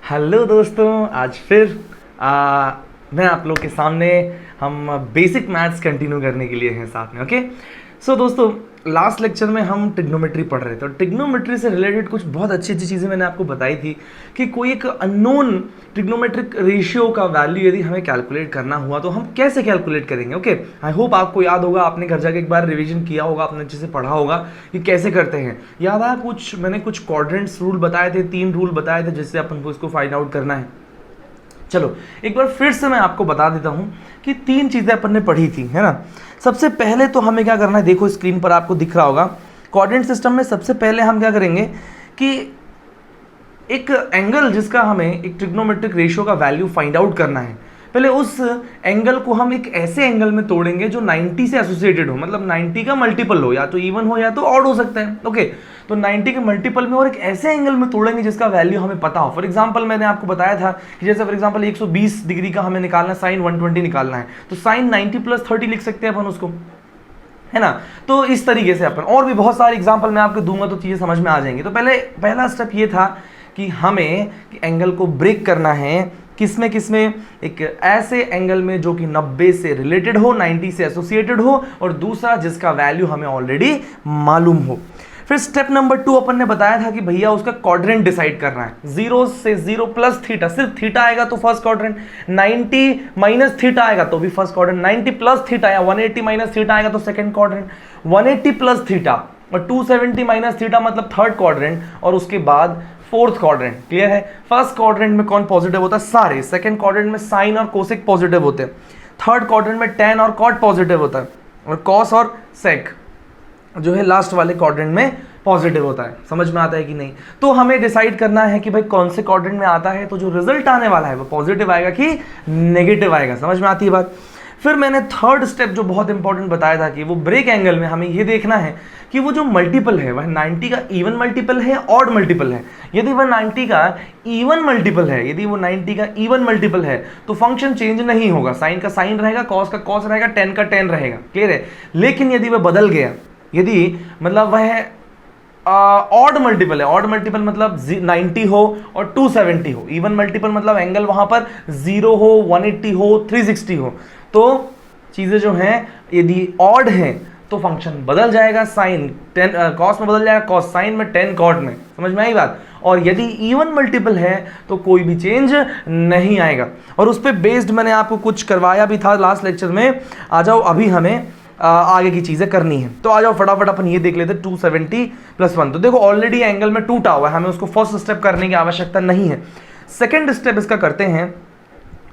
Hello दोस्तों, आज फिर मैं आप लोग के सामने हम बेसिक मैथ्स कंटिन्यू करने के लिए हैं साथ में। ओके सो दोस्तों, लास्ट लेक्चर में हम ट्रिग्नोमेट्री पढ़ रहे थे और ट्रिग्नोमेट्री से रिलेटेड कुछ बहुत अच्छी अच्छी चीज़ें मैंने आपको बताई थी कि कोई एक अननोन ट्रिग्नोमेट्रिक रेशियो का वैल्यू यदि हमें कैलकुलेट करना हुआ तो हम कैसे कैलकुलेट करेंगे। ओके, आई होप आपको याद होगा, आपने घर जाके एक बार रिवीजन किया होगा, आपने अच्छे से पढ़ा होगा कि कैसे करते हैं। याद आया मैंने कुछ क्वाड्रेंट्स रूल बताए थे, 3 रूल बताए थे जिससे अपन को इसको फाइंड आउट करना है। चलो एक बार फिर से मैं आपको बता देता हूं कि 3 चीज़ें अपन ने पढ़ी थी, है ना। सबसे पहले तो हमें क्या करना है, देखो स्क्रीन पर आपको दिख रहा होगा, कोऑर्डिनेट सिस्टम में सबसे पहले हम क्या करेंगे कि एक एंगल जिसका हमें एक ट्रिग्नोमेट्रिक रेशियो का वैल्यू फाइंड आउट करना है, पहले उस एंगल को हम एक ऐसे एंगल में तोड़ेंगे जो 90 से एसोसिएटेड हो, मतलब 90 का मल्टीपल हो, या तो इवन हो या तो ऑड हो सकता है। ओके, तो 90 के मल्टीपल में और एक ऐसे एंगल में तोड़ेंगे जिसका वैल्यू हमें पता हो। फॉर एग्जांपल मैंने आपको बताया था कि जैसे फॉर एग्जांपल 120 डिग्री का हमें निकालना है, साइन 120 निकालना है, तो साइन 90 प्लस 30 लिख सकते हैं अपन उसको, है ना। तो इस तरीके से अपन और भी बहुत सारे एग्जाम्पल मैं आपको दूंगा तो चीज़ें समझ में आ जाएंगी। तो पहला स्टेप ये था कि हमें एंगल को ब्रेक करना है, किसमें एक ऐसे एंगल में जो कि 90 से रिलेटेड हो, 90 से एसोसिएटेड हो, और दूसरा जिसका वैल्यू हमें ऑलरेडी मालूम हो। फिर स्टेप नंबर 2 अपन ने बताया था कि भैया उसका क्वाड्रेंट डिसाइड करना है। 0 से 0 प्लस थीटा, सिर्फ थीटा आएगा तो फर्स्ट क्वाड्रेंट, 90 माइनस थीटा आएगा तो भी फर्स्ट क्वाड्रेंट, 90 प्लस थीटा या 180 माइनस थीटा आएगा तो सेकंड क्वाड्रेंट, 180 प्लस थीटा और 270 माइनस थीटा मतलब थर्ड क्वाड्रेंट, और उसके बाद फोर्थ क्वाड्रेंट। क्लियर है। फर्स्ट क्वाड्रेंट में कौन पॉजिटिव होता है? सारे। सेकंड क्वाड्रेंट में साइन और कोसेक पॉजिटिव होते हैं। थर्ड क्वाड्रेंट में tan और cot पॉजिटिव होता है, और कॉस और सेक जो है लास्ट वाले क्वाड्रेंट में पॉजिटिव होता है। समझ में आता है कि नहीं? तो हमें डिसाइड करना है कि भाई कौन से क्वाड्रेंट में आता है, तो जो रिजल्ट आने वाला है वो पॉजिटिव आएगा कि नेगेटिव आएगा। समझ में आती है बात? फिर मैंने थर्ड स्टेप जो बहुत इंपॉर्टेंट बताया था कि वो ब्रेक एंगल में हमें ये देखना है कि वो जो मल्टीपल है वह 90 का इवन मल्टीपल है, ऑड मल्टीपल है। यदि वह 90 का इवन मल्टीपल है, यदि वो 90 का इवन मल्टीपल है तो फंक्शन चेंज नहीं होगा, साइन का साइन रहेगा, कॉस का कॉस रहेगा, टेन का टेन रहेगा। क्लियर है। लेकिन यदि वह बदल गया, यदि मतलब वह ऑड मल्टीपल है, ऑड मल्टीपल मतलब 90 हो और 270 हो, इवन मल्टीपल मतलब एंगल वहां पर 0 हो, 180 हो, 360 हो, तो चीजें जो हैं यदि ऑड हैं तो फंक्शन बदल जाएगा, साइन 10 कॉस में बदल जाएगा, कॉस साइन में, 10 कॉट में। समझ में आई बात? और यदि इवन मल्टीपल है तो कोई भी चेंज नहीं आएगा। और उस पर बेस्ड मैंने आपको कुछ करवाया भी था लास्ट लेक्चर में। आ जाओ, अभी हमें आगे की चीजें करनी है, तो आ जाओ फटाफट अपन ये देख लेते। 270 प्लस 1, तो देखो ऑलरेडी एंगल में टूटा हुआ है, हमें उसको फर्स्ट स्टेप करने की आवश्यकता नहीं है। सेकंड स्टेप इसका करते हैं,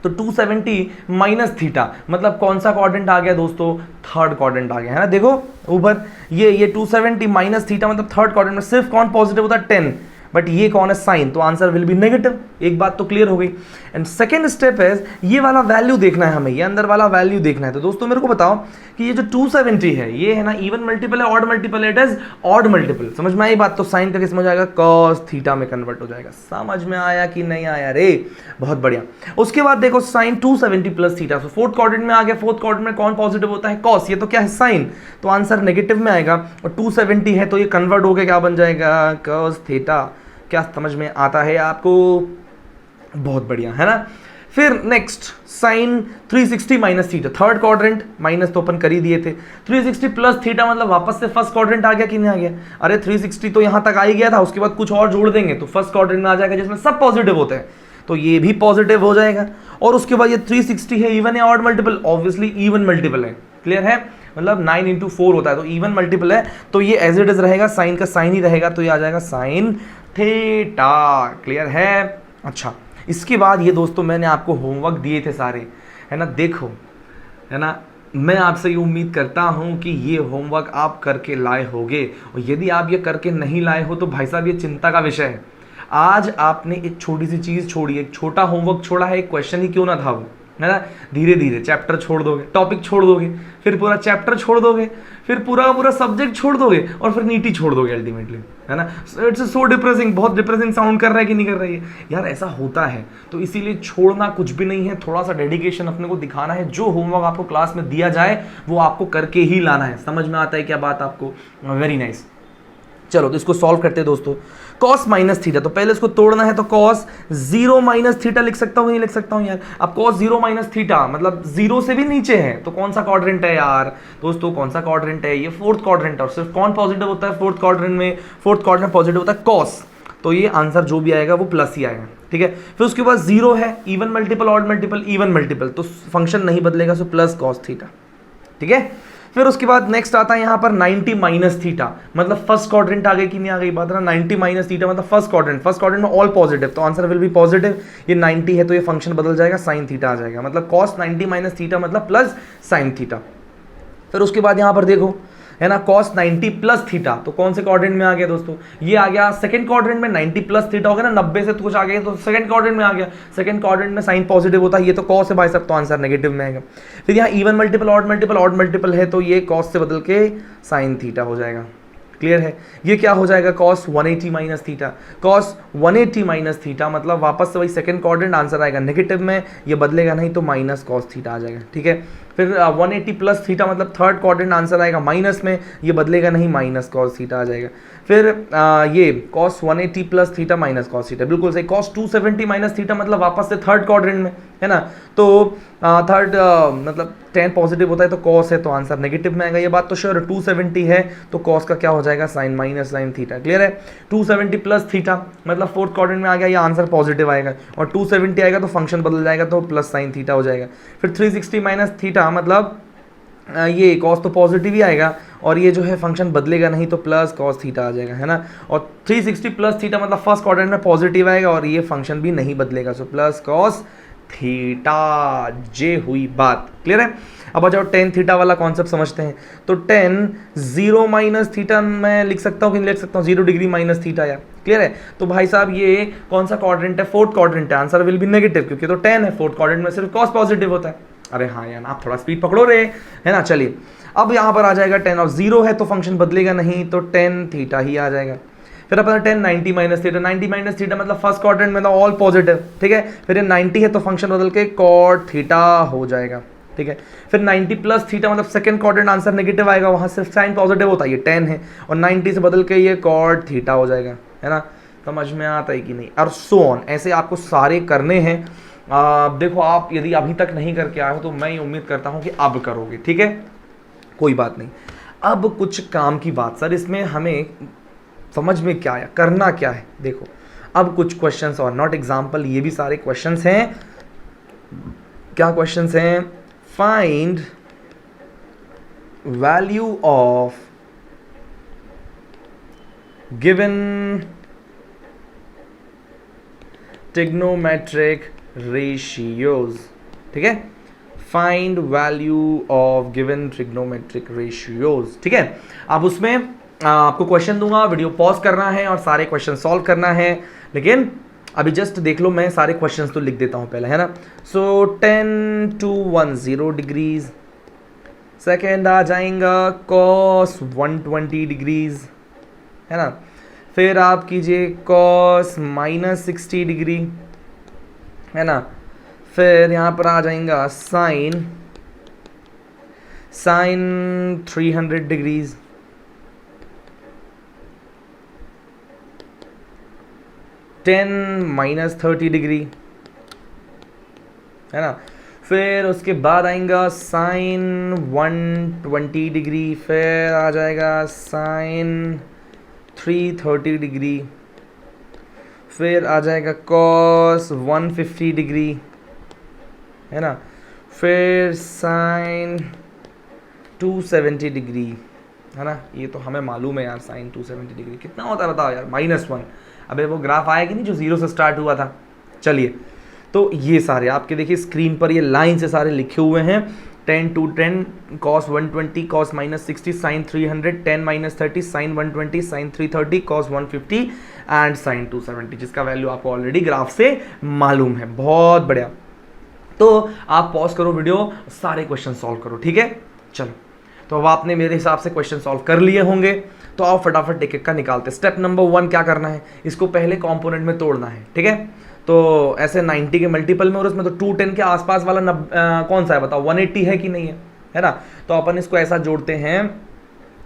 तो 270 माइनस थीटा मतलब कौन सा क्वाड्रेंट आ गया दोस्तों? थर्ड क्वाड्रेंट आ गया, है ना। देखो ऊपर ये 270 माइनस थीटा मतलब थर्ड क्वाड्रेंट में सिर्फ कौन पॉजिटिव होता है? 10, बट ये कौन है? साइन, तो आंसर विल बी नेगेटिव। एक बात तो क्लियर हो गई। एंड सेकंड स्टेप है ये वाला वैल्यू देखना है हमें, ये अंदर वाला वैल्यू देखना है। तो दोस्तों मेरे को बताओ कि ये जो 270 है ये है ना इवन मल्टीपल है, ऑड मल्टीपल है? It is odd multiple. समझ में आई बात? तो साइन का किस में हो जाएगा? कॉस थीटा में कन्वर्ट हो जाएगा। समझ में आया कि नहीं आया रे? बहुत बढ़िया। उसके बाद देखो साइन 270 प्लस थीटा, तो फोर्थ क्वाड्रेंट में आ गया। फोर्थ क्वाड्रेंट में कौन पॉजिटिव होता है? कॉस। ये तो क्या है? साइन, तो आंसर नेगेटिव में आएगा। और 270 है तो ये कन्वर्ट होकर क्या बन जाएगा? Cos theta. क्या समझ में आता है आपको? बहुत बढ़िया, है ना। फिर next sine 360 minus theta, third quadrant, minus तो अपन कर ही दिए थे। 360 प्लस थीटा मतलब वापस से फर्स्ट क्वाड्रेंट आ गया कि नहीं आ गया? अरे 360 तो यहां तक आ ही गया था, उसके बाद कुछ और जोड़ देंगे तो फर्स्ट क्वाड्रेंट में आ जाएगा जिसमें सब पॉजिटिव होते हैं, तो ये भी पॉजिटिव हो जाएगा। और उसके बाद ये 360 है इवन है odd multiple? Obviously even multiple है। क्लियर है। मतलब 9 इंटू 4 होता है, तो इवन मल्टीपल है, तो ये एज इट इज रहेगा, साइन का साइन ही रहेगा, तो ये आ जाएगा साइन थीटा। क्लियर है। अच्छा, इसके बाद ये दोस्तों मैंने आपको होमवर्क दिए थे सारे, है ना। देखो, है ना, मैं आपसे ये उम्मीद करता हूं कि ये होमवर्क आप करके लाए होगे, और यदि आप ये करके नहीं लाए हो तो भाई साहब ये चिंता का विषय है। आज आपने एक छोटी सी चीज छोड़ी, एक छोटा होमवर्क छोड़ा है, एक क्वेश्चन ही क्यों ना था वो, है ना। धीरे धीरे चैप्टर छोड़ दोगे, टॉपिक छोड़ दोगे, फिर पूरा चैप्टर छोड़ दोगे, फिर पूरा सब्जेक्ट छोड़ दोगे, और फिर नीट ही छोड़ दोगे अल्टीमेटली, है ना। It's so depressing. बहुत डिप्रेसिंग साउंड कर रहा है कि नहीं कर रही है यार? ऐसा होता है, तो इसीलिए छोड़ना कुछ भी नहीं है, थोड़ा सा डेडिकेशन अपने को दिखाना है। जो होमवर्क आपको क्लास में दिया जाए वो आपको करके ही लाना है। समझ में आता है क्या बात आपको? Very nice. चलो तो इसको सॉल्व करते हैं दोस्तों। cos माइनस थीटा, तो पहले इसको तोड़ना है, तो cos 0 माइनस थीटा लिख सकता हूँ, नहीं लिख सकता हूँ यार। अब cos 0 माइनस थीटा मतलब 0 से भी नीचे है, तो कौन सा क्वाड्रेंट है यार दोस्तों, कौन सा क्वाड्रेंट है, ये फोर्थ क्वाड्रेंट है। और सिर्फ कौन पॉजिटिव होता है फोर्थ क्वाड्रेंट में, फोर्थ क्वाड्रेंट पॉजिटिव होता है cos, तो ये आंसर जो भी आएगा वो प्लस ही आएगा, ठीक है। फिर उसके बाद 0 है, even multiple odd multiple, even multiple, तो फंक्शन नहीं बदलेगा, सो प्लस cos थीटा, ठीक है। फिर उसके बाद नेक्स्ट आता है यहाँ पर 90 माइनस थीटा, मतलब फर्स्ट क्वाड्रेंट आ गई कि नहीं आ गई बात ना। 90 माइनस थीटा मतलब फर्स्ट क्वाड्रेंट में ऑल पॉजिटिव, तो आंसर विल बी पॉजिटिव। ये 90 है तो ये फंक्शन बदल जाएगा, साइन थीटा आ जाएगा, मतलब cos 90 माइनस थीटा मतलब प्लस साइन थीटा। फिर उसके बाद यहाँ पर देखो है ना, cos 90 प्लस थीटा, तो कौन से क्वाड्रेंट में आ गया दोस्तों, ये आ गया सेकंड क्वाड्रेंट में। 90 प्लस थीटा हो गया ना, 90 से तो कुछ आ गया, तो सेकंड क्वाड्रेंट में आ गया। सेकंड क्वाड्रेंट में साइन पॉजिटिव होता है, ये तो cos है भाई साहब, तो आंसर नेगेटिव में आएगा। फिर यहाँ even multiple odd multiple, odd multiple है तो ये cos से बदल के साइन थीटा हो जाएगा, क्लियर है। ये क्या हो जाएगा, cos 180 minus theta, cos 180 minus theta मतलब वापस से वही सेकंड क्वाड्रेंट, आंसर आएगा नेगेटिव में, ये बदलेगा नहीं तो माइनस cos थीटा आ जाएगा, ठीक है। फिर 180 प्लस थीटा मतलब थर्ड क्वाड्रेंट, आंसर आएगा माइनस में, ये बदलेगा नहीं, माइनस cos थीटा आ जाएगा। फिर ये cos 180 plus theta minus cos theta, बिल्कुल सही। cos 270 माइनस थीटा मतलब वापस से थर्ड क्वाड्रेंट में, है ना, तो थर्ड मतलब 10 पॉजिटिव होता है तो cos है, तो आंसर नेगेटिव में आएगा, ये बात तो श्योर है। 270 है तो cos का क्या हो जाएगा, sine minus sine theta, clear है। 270 प्लस थीटा मतलब फोर्थ क्वाड्रेंट में आ गया, ये आंसर पॉजिटिव आएगा, और 270 आएगा तो फंक्शन बदल जाएगा, तो प्लस साइन थीटा हो जाएगा। फिर 360 माइनस थीटा मतलब ये cos तो पॉजिटिव ही आएगा, और ये जो है फंक्शन बदलेगा नहीं तो प्लस cos थीटा आ जाएगा, है ना। और 360 प्लस थीटा मतलब फर्स्ट क्वाड्रेंट में पॉजिटिव आएगा, और ये फंक्शन भी नहीं बदलेगा, सो प्लस cos थीटा, जे हुई बात, क्लियर है। अब आ जाओ टेन थीटा वाला कॉन्सेप्ट समझते हैं। तो टेन 0 माइनस थीटा मैं लिख सकता हूँ कि नहीं लिख सकता हूँ, 0 डिग्री माइनस थीटा यार, क्लियर है। तो भाई साहब ये कौन सा क्वाड्रेंट है, फोर्थ क्वाड्रेंट है, आंसर विल बी नेगेटिव, क्योंकि तो 10 है, फोर्थ क्वाड्रेंट में सिर्फ cos पॉजिटिव होता है। अरे हाँ यार, आप थोड़ा स्पीड पकड़ो रे, है ना। चलिए अब यहाँ पर आ जाएगा 10, और 0 है तो फंक्शन बदलेगा नहीं, तो 10 थीटा ही आ जाएगा। फिर अपना 10 90 माइनस थीटा, 90 माइनस थीटा मतलब फर्स्ट क्वाड्रेंट में ऑल पॉजिटिव, ठीक है। फिर ये 90 है तो फंक्शन बदल के cot थीटा हो जाएगा, ठीक है। फिर 90 प्लस थीटा मतलब सेकंड क्वाड्रेंट, आंसर नेगेटिव आएगा, वहाँ सिर्फ साइन पॉजिटिव होता है, ये 10 है, और 90 से बदल के ये cot थीटा हो जाएगा, है ना। समझ में आता है कि नहीं, और सो ऑन, ऐसे आपको सारे करने हैं। देखो आप यदि अभी तक नहीं करके आए हो तो मैं ये उम्मीद करता हूँ कि अब करोगे, ठीक है, कोई बात नहीं। अब कुछ काम की बात सर, इसमें हमें समझ में क्या आया, करना क्या है, देखो अब कुछ क्वेश्चंस और नॉट एग्जाम्पल, ये भी सारे क्वेश्चंस हैं। क्या क्वेश्चंस हैं, find value of given trigonometric ratios, ठीक है, find value of given trigonometric ratios, ठीक है। अब उसमें आपको क्वेश्चन दूंगा, वीडियो पॉज करना है और सारे क्वेश्चन सॉल्व करना है, लेकिन अभी जस्ट देख लो, मैं सारे क्वेश्चंस तो लिख देता हूं पहले, है ना। सो 10 to 10 डिग्रीज, सेकेंड आ जाएगा cos 120 डिग्रीज, है ना। फिर आप कीजिए cos -60 डिग्री, है ना। फिर यहाँ पर आ जाएगा साइन 300 डिग्रीज, -30 डिग्री, है ना। फिर उसके बाद आएगा साइन 120 डिग्री, फिर आ जाएगा साइन 330 डिग्री, फिर आ जाएगा cos 150 डिग्री, है ना। फिर साइन 270 डिग्री, है ना। ये तो हमें मालूम है यार, साइन 270 डिग्री कितना होता है बताओ यार, -1। अबे वो ग्राफ आया कि नहीं जो 0 से स्टार्ट हुआ था। चलिए तो ये सारे आपके देखिए स्क्रीन पर ये लाइन से सारे लिखे हुए हैं। 10 to 10 cos 120 cos -60 sin 300 10 -30 sin 120 sin 330 cos 150 and sin 270, जिसका वैल्यू आपको ऑलरेडी ग्राफ से मालूम है। बहुत बढ़िया, तो आप पॉज करो वीडियो, सारे क्वेश्चन सॉल्व करो, ठीक है। चलो तो अब आपने मेरे हिसाब से क्वेश्चन सॉल्व कर लिए होंगे, तो आओ फटाफट एक एक का निकालते। स्टेप नंबर 1 क्या करना है, इसको पहले कंपोनेंट में तोड़ना है, ठीक है। तो ऐसे 90 के मल्टीपल में और उसमें तो 210 के आसपास वाला कौन सा है बताओ, 180 है कि नहीं है, है ना। तो अपन इसको ऐसा जोड़ते हैं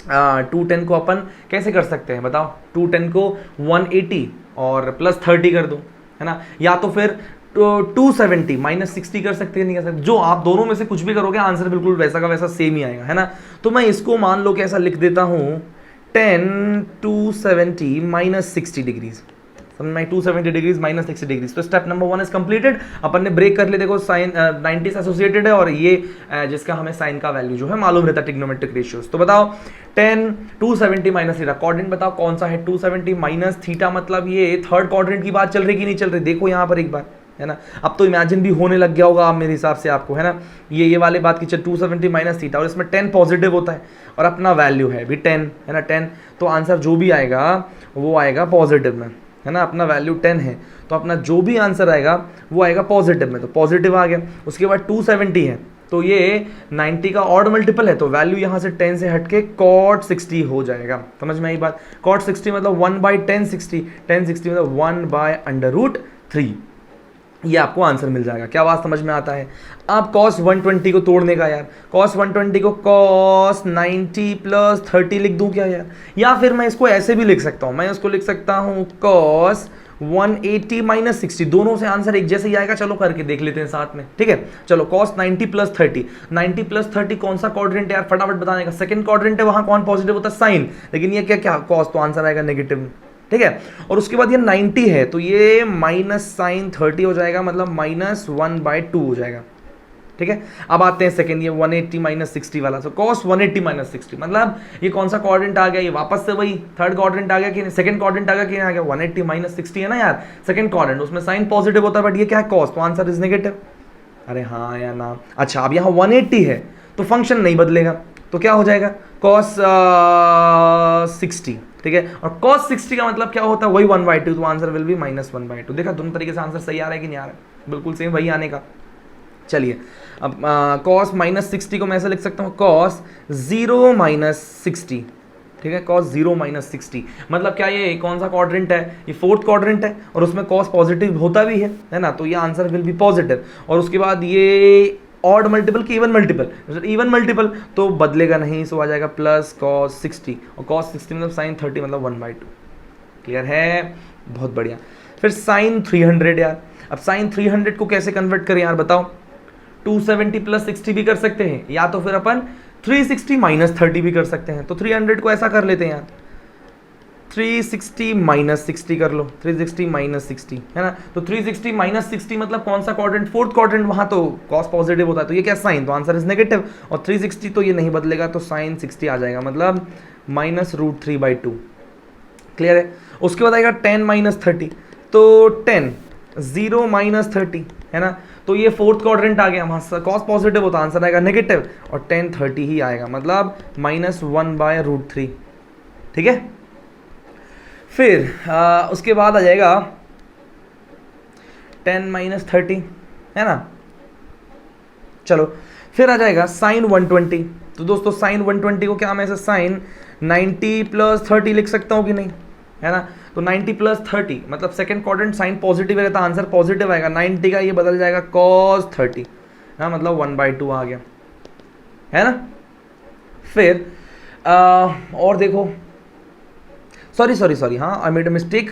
210 को अपन कैसे कर सकते हैं बताओ, 210 को 180 और प्लस 30 कर दो, है ना, या तो फिर 270 माइनस 60 कर सकते हैं, नहीं कर सकते, जो आप दोनों में से कुछ भी करोगे आंसर बिल्कुल वैसा का वैसा सेम ही आएगा, है ना। तो मैं इसको मान लो कि ऐसा लिख देता हूँ 10 270 माइनस 60 डिग्रीज, समझ में, 270 डिग्रीज माइनस 60 डिग्रीज। तो स्टेप नंबर 1 इज कंप्लीटेड। अपन ने ब्रेक कर लिया, देखो साइन 90 से एसोसिएटेड है और ये जिसका हमें साइन का वैल्यू जो है मालूम रहता है ट्रिग्नोमेट्रिक रेशियोज। तो बताओ 10 270 माइनस थीटा, क्वाड्रेंट बताओ कौन सा है, 270 माइनस थीटा, मतलब ये थर्ड क्वाड्रेंट की बात चल रही कि नहीं चल रही, देखो यहाँ पर एक बार, है ना। अब तो इमेजिन भी होने लग गया होगा आप मेरे हिसाब से आपको, है ना, ये वाले बात की चल 270 माइनस थीटा और इसमें 10 पॉजिटिव होता है और अपना वैल्यू है भी 10, है ना, 10, तो आंसर जो भी आएगा वो आएगा पॉजिटिव में, है ना, अपना वैल्यू 10 है तो अपना जो भी आंसर आएगा वो आएगा पॉजिटिव में, तो पॉजिटिव आ गया। उसके बाद 270 है तो ये 90 का ऑड मल्टीपल है तो वैल्यू यहाँ से 10 से हटके cot 60 हो जाएगा, समझ में आई बात। cot 60 मतलब 1/1060, 1060 मतलब 1/√3, ये आपको आंसर मिल जाएगा। क्या बात समझ में आता है। अब cos 120 को तोड़ने का यार, cos 120 को cos 90 प्लस 30 लिख दूं क्या यार, या फिर मैं इसको ऐसे भी लिख सकता हूं, मैं इसको लिख सकता हूं cos 180 माइनस 60, दोनों से आंसर एक जैसे ही आएगा। चलो करके देख लेते हैं साथ में, ठीक है। चलो cos 90 प्लस 30, 90 प्लस 30 कौन सा क्वाड्रेंट है यार, फटाफट बताने का, सेकंड क्वाड्रेंट है, वहां कौन पॉजिटिव होता है, साइन, लेकिन ये क्या क्या cos, तो आंसर आएगा नेगेटिव, ठीक है। और उसके बाद ये 90 है तो ये माइनस साइन 30 हो जाएगा, मतलब -1/2 हो जाएगा, ठीक है। अब आते हैं सेकंड, ये 180 माइनस 60 वाला, तो cos 180 माइनस 60 मतलब ये कौन सा क्वाड्रेंट आ गया, ये वापस से वही थर्ड क्वाड्रेंट आ गया कि नहीं, सेकंड क्वाड्रेंट आ गया कि नहीं आ गया, 180 माइनस 60 है ना यार, सेकंड क्वाड्रेंट, उसमें साइन पॉजिटिव होता है बट ये क्या है cos, तो आंसर इज नेगेटिव। अरे हाँ या ना, अच्छा अब यहाँ 180 है तो फंक्शन नहीं बदलेगा, तो क्या हो जाएगा cos 60, ठीक है। और cos 60 का मतलब क्या होता है, वही 1/2, तो आंसर विल बी -1/2। देखा दोनों तरीके से आंसर सही आ रहा है कि नहीं आ रहा है, बिल्कुल सेम वही आने का। चलिए अब cos -60 को मैं ऐसे लिख सकता हूँ cos 0 माइनस 60, ठीक है, cos 0 माइनस 60 मतलब क्या, ये कौन सा क्वाड्रेंट है, ये फोर्थ क्वाड्रेंट है और उसमें cos पॉजिटिव होता भी है ना, तो ये आंसर विल बी पॉजिटिव। और उसके बाद ये ऑड मल्टीपल की इवन मल्टीपल, इवन मल्टीपल तो बदलेगा नहीं, सो आ जाएगा प्लस cos 60, और cos 60 मतलब sin 30 मतलब 1/2, क्लियर है, बहुत बढ़िया। फिर sin 300 यार, अब sin 300 को कैसे कन्वर्ट करें यार बताओ, 270 प्लस 60 भी कर सकते हैं या तो फिर अपन 360 माइनस 30 भी कर सकते हैं। तो 300 को ऐसा कर लेते हैं यार, 360 माइनस 60 कर लो, 360 माइनस 60 है ना, तो 360 माइनस 60 मतलब कौन सा क्वाड्रेंट, फोर्थ क्वाड्रेंट, वहां तो cos पॉजिटिव होता है तो ये क्या साइन, तो आंसर इज नेगेटिव। और 360 तो ये नहीं बदलेगा तो साइन 60 आ जाएगा, मतलब -√3/2, क्लियर है। उसके बाद आएगा 10 माइनस 30, तो 10 0 माइनस 30 है ना, तो ये फोर्थ क्वाड्रेंट आ गया, वहाँ cos पॉजिटिव होता आंसर आएगा नेगेटिव, और 10 30 ही आएगा, मतलब -1/√3, ठीक है। फिर उसके बाद आ जाएगा 10 माइनस 30 है ना, चलो फिर आ जाएगा साइन 120। तो दोस्तों साइन 120 को क्या मैं ऐसे साइन 90 प्लस 30 लिख सकता हूँ कि नहीं, है ना, तो 90 प्लस 30 मतलब सेकंड क्वाड्रेंट साइन पॉजिटिव रहता, आंसर पॉजिटिव आएगा, 90 का ये बदल जाएगा cos 30, हाँ मतलब 1/2 आ गया, है ना। फिर और देखो, सॉरी हाँ I made a mistake,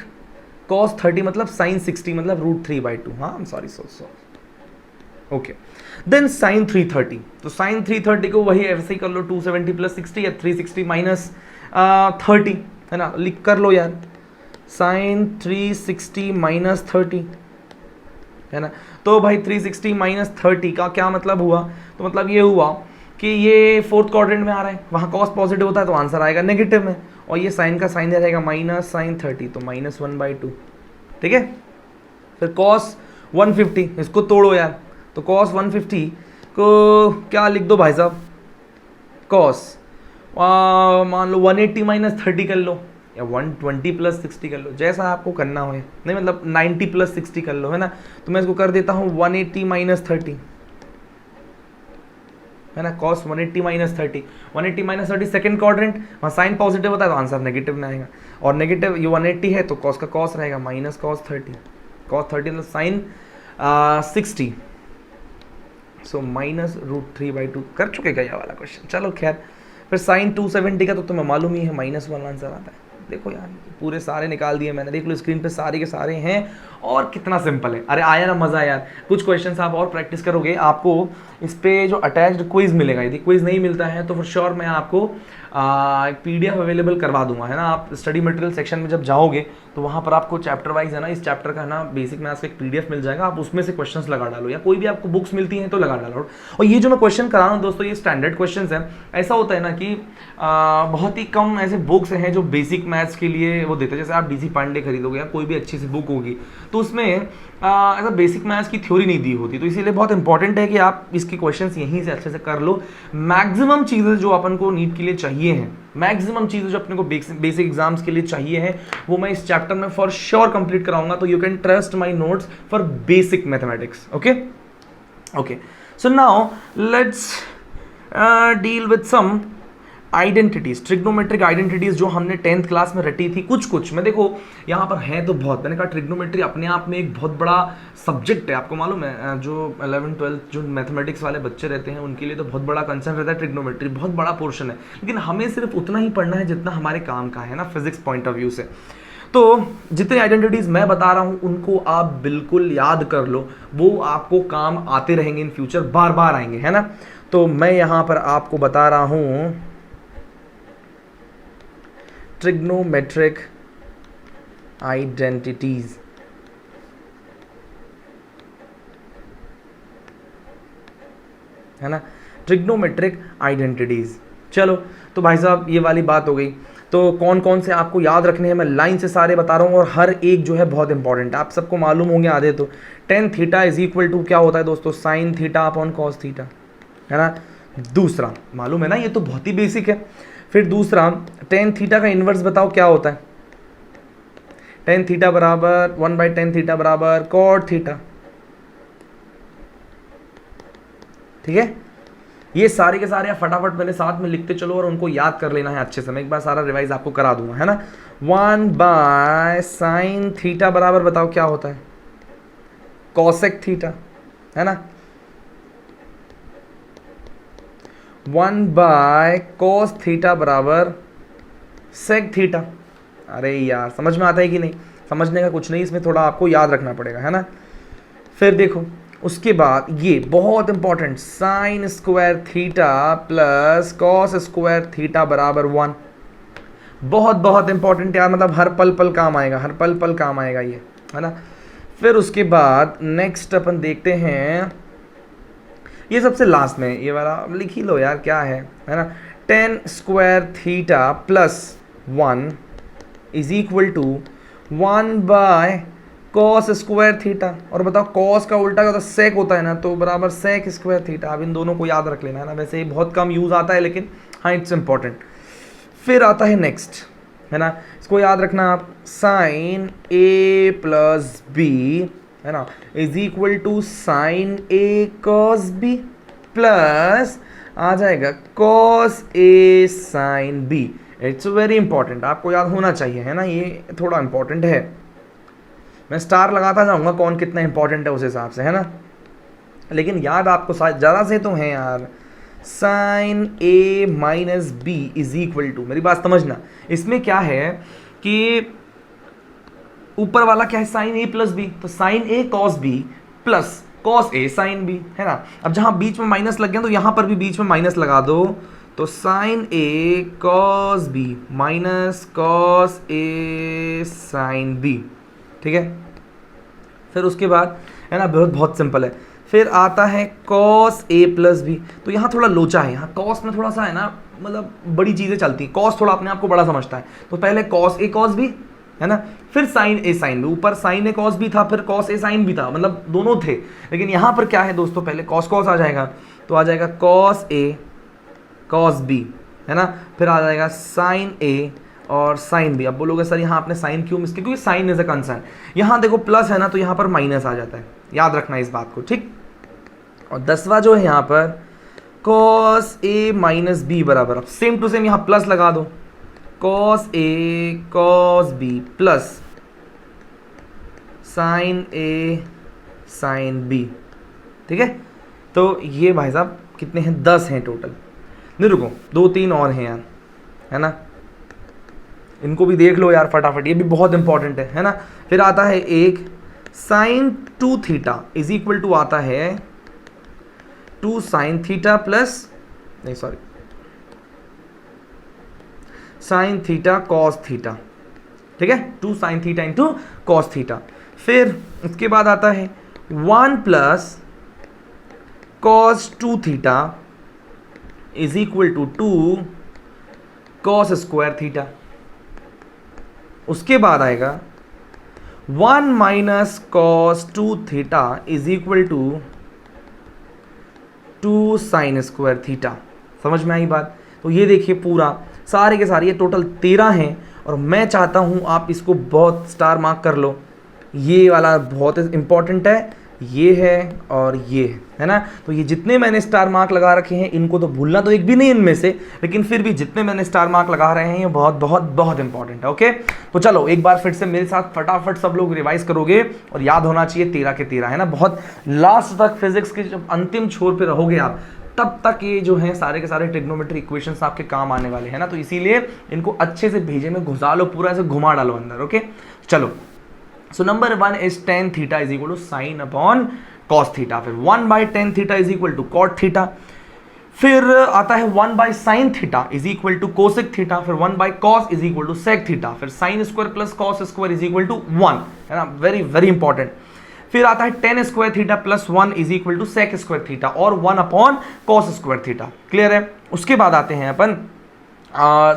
cos 30 मतलब sin 60 मतलब √3/2, हाँ सॉरी ओके। देन sin 330, तो sin 330 को वही ऐसे ही कर लो, 270 प्लस 60 या 360 माइनस 30 है ना, लिख कर लो यार, sin 360 माइनस 30 है ना। तो भाई 360 माइनस 30 का क्या मतलब हुआ, तो मतलब ये हुआ कि ये फोर्थ क्वाड्रेंट में आ रहा है, वहाँ cos पॉजिटिव होता है तो आंसर आएगा नेगेटिव में, और ये साइन का साइन रहेगा माइनस sin 30 तो -1/2, ठीक है। फिर cos 150 इसको तोड़ो यार, तो cos 150 को क्या लिख दो भाई साहब, cos मान लो 180 माइनस 30 कर लो, या 120 प्लस 60 कर लो, जैसा आपको करना हो, नहीं मतलब 90 प्लस 60 कर लो, है ना। तो मैं इसको कर देता हूँ 180 माइनस 30 है ना, cos 180 minus 30, 180 minus 30 second quadrant, वहाँ साइन पॉजिटिव होता है तो आंसर नेगेटिव में आएगा, और नेगेटिव ये 180 है तो cos का cos रहेगा माइनस cos 30 मतलब साइन 60, सो -√3/2 कर चुके क्या ये वाला क्वेश्चन, चलो खैर फिर साइन 270 का तो तुम्हें मालूम ही है -1 आंसर आता है। देखो यार पूरे सारे निकाल दिए मैंने, देख लो स्क्रीन पे सारे के सारे हैं और कितना सिंपल है। अरे आया ना मज़ा यार। कुछ क्वेश्चंस आप और प्रैक्टिस करोगे, आपको इस पे जो अटैच्ड क्विज मिलेगा। यदि क्विज नहीं मिलता है तो फॉर श्योर मैं आपको एक PDF अवेलेबल करवा दूंगा, है ना। आप स्टडी मटेरियल सेक्शन में जब जाओगे तो वहाँ पर आपको चैप्टर वाइज, है ना, इस चैप्टर का, है ना, बेसिक मैथ्स का एक PDF मिल जाएगा। आप उसमें से क्वेश्चंस लगा डालो, या कोई भी आपको बुक्स मिलती हैं तो लगा डालो। और ये जो मैं क्वेश्चन करा रहा हूँ दोस्तों, ये स्टैंडर्ड क्वेश्चंस हैं। ऐसा होता है ना कि बहुत ही कम ऐसे बुक्स हैं जो बेसिक मैथ्स के लिए वो देते हैं। जैसे आप DC पांडे खरीदोगे या कोई भी अच्छी सी बुक होगी तो उसमें ऐसा बेसिक मैथ्स की थ्योरी नहीं दी होती। तो इसीलिए बहुत इंपॉर्टेंट है कि आप इसके क्वेश्चंस यहीं से अच्छे से कर लो। मैक्सिमम चीज़ें जो अपन को नीट के लिए चाहिए हैं, मैक्सिमम चीज़ें जो अपने को बेसिक एग्जाम्स के लिए चाहिए हैं, वो मैं इस चैप्टर में फॉर श्योर कंप्लीट कराऊंगा। तो you can trust my notes for basic mathematics. Okay okay, so now let's deal with some identities, trigonometric identities जो हमने 10th क्लास में रटी थी। कुछ मैं देखो यहाँ पर है तो बहुत, मैंने कहा ट्रिग्नोमेट्री अपने आप में एक बहुत बड़ा सब्जेक्ट है। आपको मालूम है जो 11th 12th जो मैथमेटिक्स वाले बच्चे रहते हैं उनके लिए तो बहुत बड़ा कंसर्न रहता है। ट्रिग्नोमेट्री बहुत बड़ा पोर्शन है, लेकिन हमें सिर्फ उतना ही पढ़ना है जितना हमारे काम का है ना, फिजिक्स पॉइंट ऑफ व्यू से। तो जितने आइडेंटिटीज मैं बता रहा हूँ उनको आप बिल्कुल याद कर लो, वो आपको काम आते रहेंगे इन फ्यूचर, बार बार आएंगे, है ना। तो मैं यहाँ पर आपको बता रहा हूँ ट्रिग्नोमेट्रिक आइडेंटिटीज, है ना, ट्रिग्नोमेट्रिक आइडेंटिटीज। चलो तो भाई साहब ये वाली बात हो गई। तो कौन कौन से आपको याद रखने हैं मैं लाइन से सारे बता रहा हूँ, और हर एक जो है बहुत इंपॉर्टेंट है, आप सबको मालूम होंगे आधे तो। tan theta is equal to क्या होता है दोस्तों, sine theta upon cos theta, है ना। दूसरा मालूम है ना, ये तो बहुत ही बेसिक है। फिर दूसरा tan थीटा का इन्वर्स बताओ क्या होता है, tan थीटा बराबर 1/tan थीटा बराबर कॉट थीटा, ठीक है। ये सारे के सारे आप फटाफट मेरे साथ में लिखते चलो और उनको याद कर लेना है अच्छे से। मैं एक बार सारा रिवाइज आपको करा दूंगा, है ना। 1/sin थीटा बराबर बताओ क्या होता है, कॉसेक थीटा, है ना। 1/cos थीटा बराबर सेक थीटा। अरे यार समझ में आता है कि नहीं, समझने का कुछ नहीं, इसमें थोड़ा आपको याद रखना पड़ेगा, है ना। फिर देखो उसके बाद ये बहुत important, sign square theta plus cos square theta बराबर 1। बहुत बहुत इंपॉर्टेंट यार, मतलब हर पल पल काम आएगा, हर पल पल काम आएगा ये, है ना। फिर उसके बाद नेक्स्ट अपन देखते हैं, ये सबसे लास्ट में ये वाला लिख ही लो यार, क्या है ना। tan square theta plus 1 is equal to 1/cos square theta. और बताओ cos का उल्टा का तो sec होता है ना, तो बराबर sec स्क्वायर थीटा। अब इन दोनों को याद रख लेना, है ना। वैसे ये बहुत कम यूज आता है लेकिन हाँ इट्स इंपॉर्टेंट। फिर आता है नेक्स्ट, है ना, इसको याद रखना आप, साइन a प्लस b, है ना, is equal to sine a cos b plus आ जाएगा cos a sine b। It's very important, आपको याद होना चाहिए, है ना, ये थोड़ा इंपॉर्टेंट है। मैं स्टार लगाता जाऊंगा कौन कितना इंपॉर्टेंट है उस हिसाब से, है ना, लेकिन याद आपको ज़्यादा से तो है यार। Sine a minus b is equal to, मेरी बात समझना, इसमें क्या है कि ऊपर वाला क्या है, साइन a प्लस बी, तो sine a cos b plus cos a sine b, है ना। अब जहां बीच में माइनस लग गया तो यहां पर भी बीच में माइनस लगा दो, तो sine a cos b minus cos a sine b, ठीक है। फिर उसके बाद, है ना, बहुत सिंपल है। फिर आता है cos a प्लस बी, तो यहाँ थोड़ा लोचा है, यहाँ cos में थोड़ा सा है ना, मतलब बड़ी चीज़ें चलती हैं, cos थोड़ा अपने आप को बड़ा समझता है, तो पहले cos a cos b, है ना, फिर साइन a साइन b, ऊपर साइन a cos b था, फिर cos a साइन b था, मतलब दोनों थे। लेकिन यहाँ पर क्या है दोस्तों, पहले cos cos आ जाएगा, तो आ जाएगा cos a cos b, है ना, फिर आ जाएगा साइन a और साइन b। अब बोलोगे सर यहाँ आपने साइन क्यों मिस किया, क्योंकि साइन इज अ कंसर्न। यहाँ देखो प्लस है ना, तो यहाँ पर माइनस आ जाता है, याद रखना इस बात को, ठीक। और 10वां जो है यहाँ पर cos a माइनस b बराबर, अब सेम टू सेम यहाँ प्लस लगा दो, cos a cos b plus sine a sine b, ठीक है। तो ये भाई साहब कितने हैं, 10 हैं टोटल। नहीं रुको, 2-3 और हैं यार, है ना, इनको भी देख लो यार फटाफट, ये भी बहुत इंपॉर्टेंट है ना। फिर आता है एक sine 2 theta is equal to आता है 2 साइन थीटा प्लस, नहीं sorry, sine theta cos theta, ठीक है, 2 sine theta into cos theta. फिर उसके बाद आता है 1 plus cos 2 theta is equal to 2 cos square theta. उसके बाद आएगा 1 minus cos 2 theta is equal to 2 sine square theta. समझ में आई बात? तो ये देखिए पूरा सारे के सारे ये टोटल 13 हैं, और मैं चाहता हूँ आप इसको बहुत स्टार मार्क कर लो। ये वाला बहुत इंपॉर्टेंट है, ये है और ये है ना। तो ये जितने मैंने स्टार मार्क लगा रखे हैं इनको तो भूलना तो एक भी नहीं इनमें से, लेकिन फिर भी जितने मैंने स्टार मार्क लगा रहे हैं ये बहुत बहुत बहुत इंपॉर्टेंट है। ओके, तो चलो एक बार फिर से मेरे साथ फटाफट सब लोग रिवाइज करोगे, और याद होना चाहिए 13 के 13, है ना। बहुत लास्ट तक फिजिक्स के जब अंतिम छोर पे रहोगे आप, तब तक ये जो है सारे के सारे ट्रिग्नोमेट्री इक्वेशंस आपके काम आने वाले हैं ना। तो इसीलिए इनको अच्छे से भेजे में घुसा लो, पूरा ऐसे घुमा डालो अंदर। ओके चलो, so number 1 is tan theta is equal to sine upon cos theta. फिर 1/tan theta is equal to cot theta. फिर आता है 1/sin theta is equal to cosec theta. फिर 1/cos is equal to sec theta. फिर sine square plus cos square is equal to 1, है ना, very very important. फिर आता है tan square theta plus 1 is equal to sec square theta और 1 upon cos square theta. Clear है? उसके बाद आते हैं अपन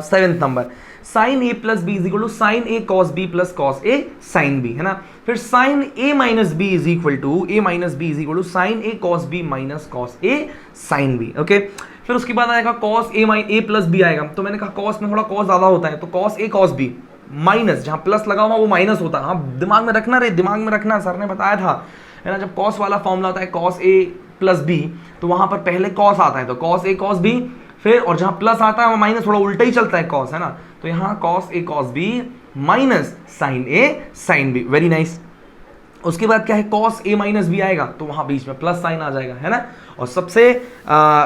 7th number, sine A plus B is equal to sine A cos B plus cos A sine B, है ना। फिर sine A minus B is equal to A minus B is equal to sine A cos B minus cos A sine B. Okay, फिर उसके बाद आएगा cos A plus B आएगा। तो मैंने कहा कॉस में थोड़ा कॉस ज्यादा होता है, तो cos A cos B minus, जहां प्लस लगा हुआ वो माइनस होता है। हाँ, दिमाग में रखना रे, दिमाग में रखना, सर ने बताया था, है ना। जब कॉस वाला फॉर्मूला आता है कॉस ए प्लस बी, तो वहां पर पहले कॉस आता है, तो कॉस ए कॉस बी, फिर और जहां प्लस आता है वो माइनस, थोड़ा उल्टा ही चलता है कॉस, है ना। तो यहाँ cos A cos B minus sign A sine B, very nice. उसके बाद क्या है, कॉस ए माइनस बी आएगा, तो वहां बीच में प्लस साइन आ जाएगा, है ना। और सबसे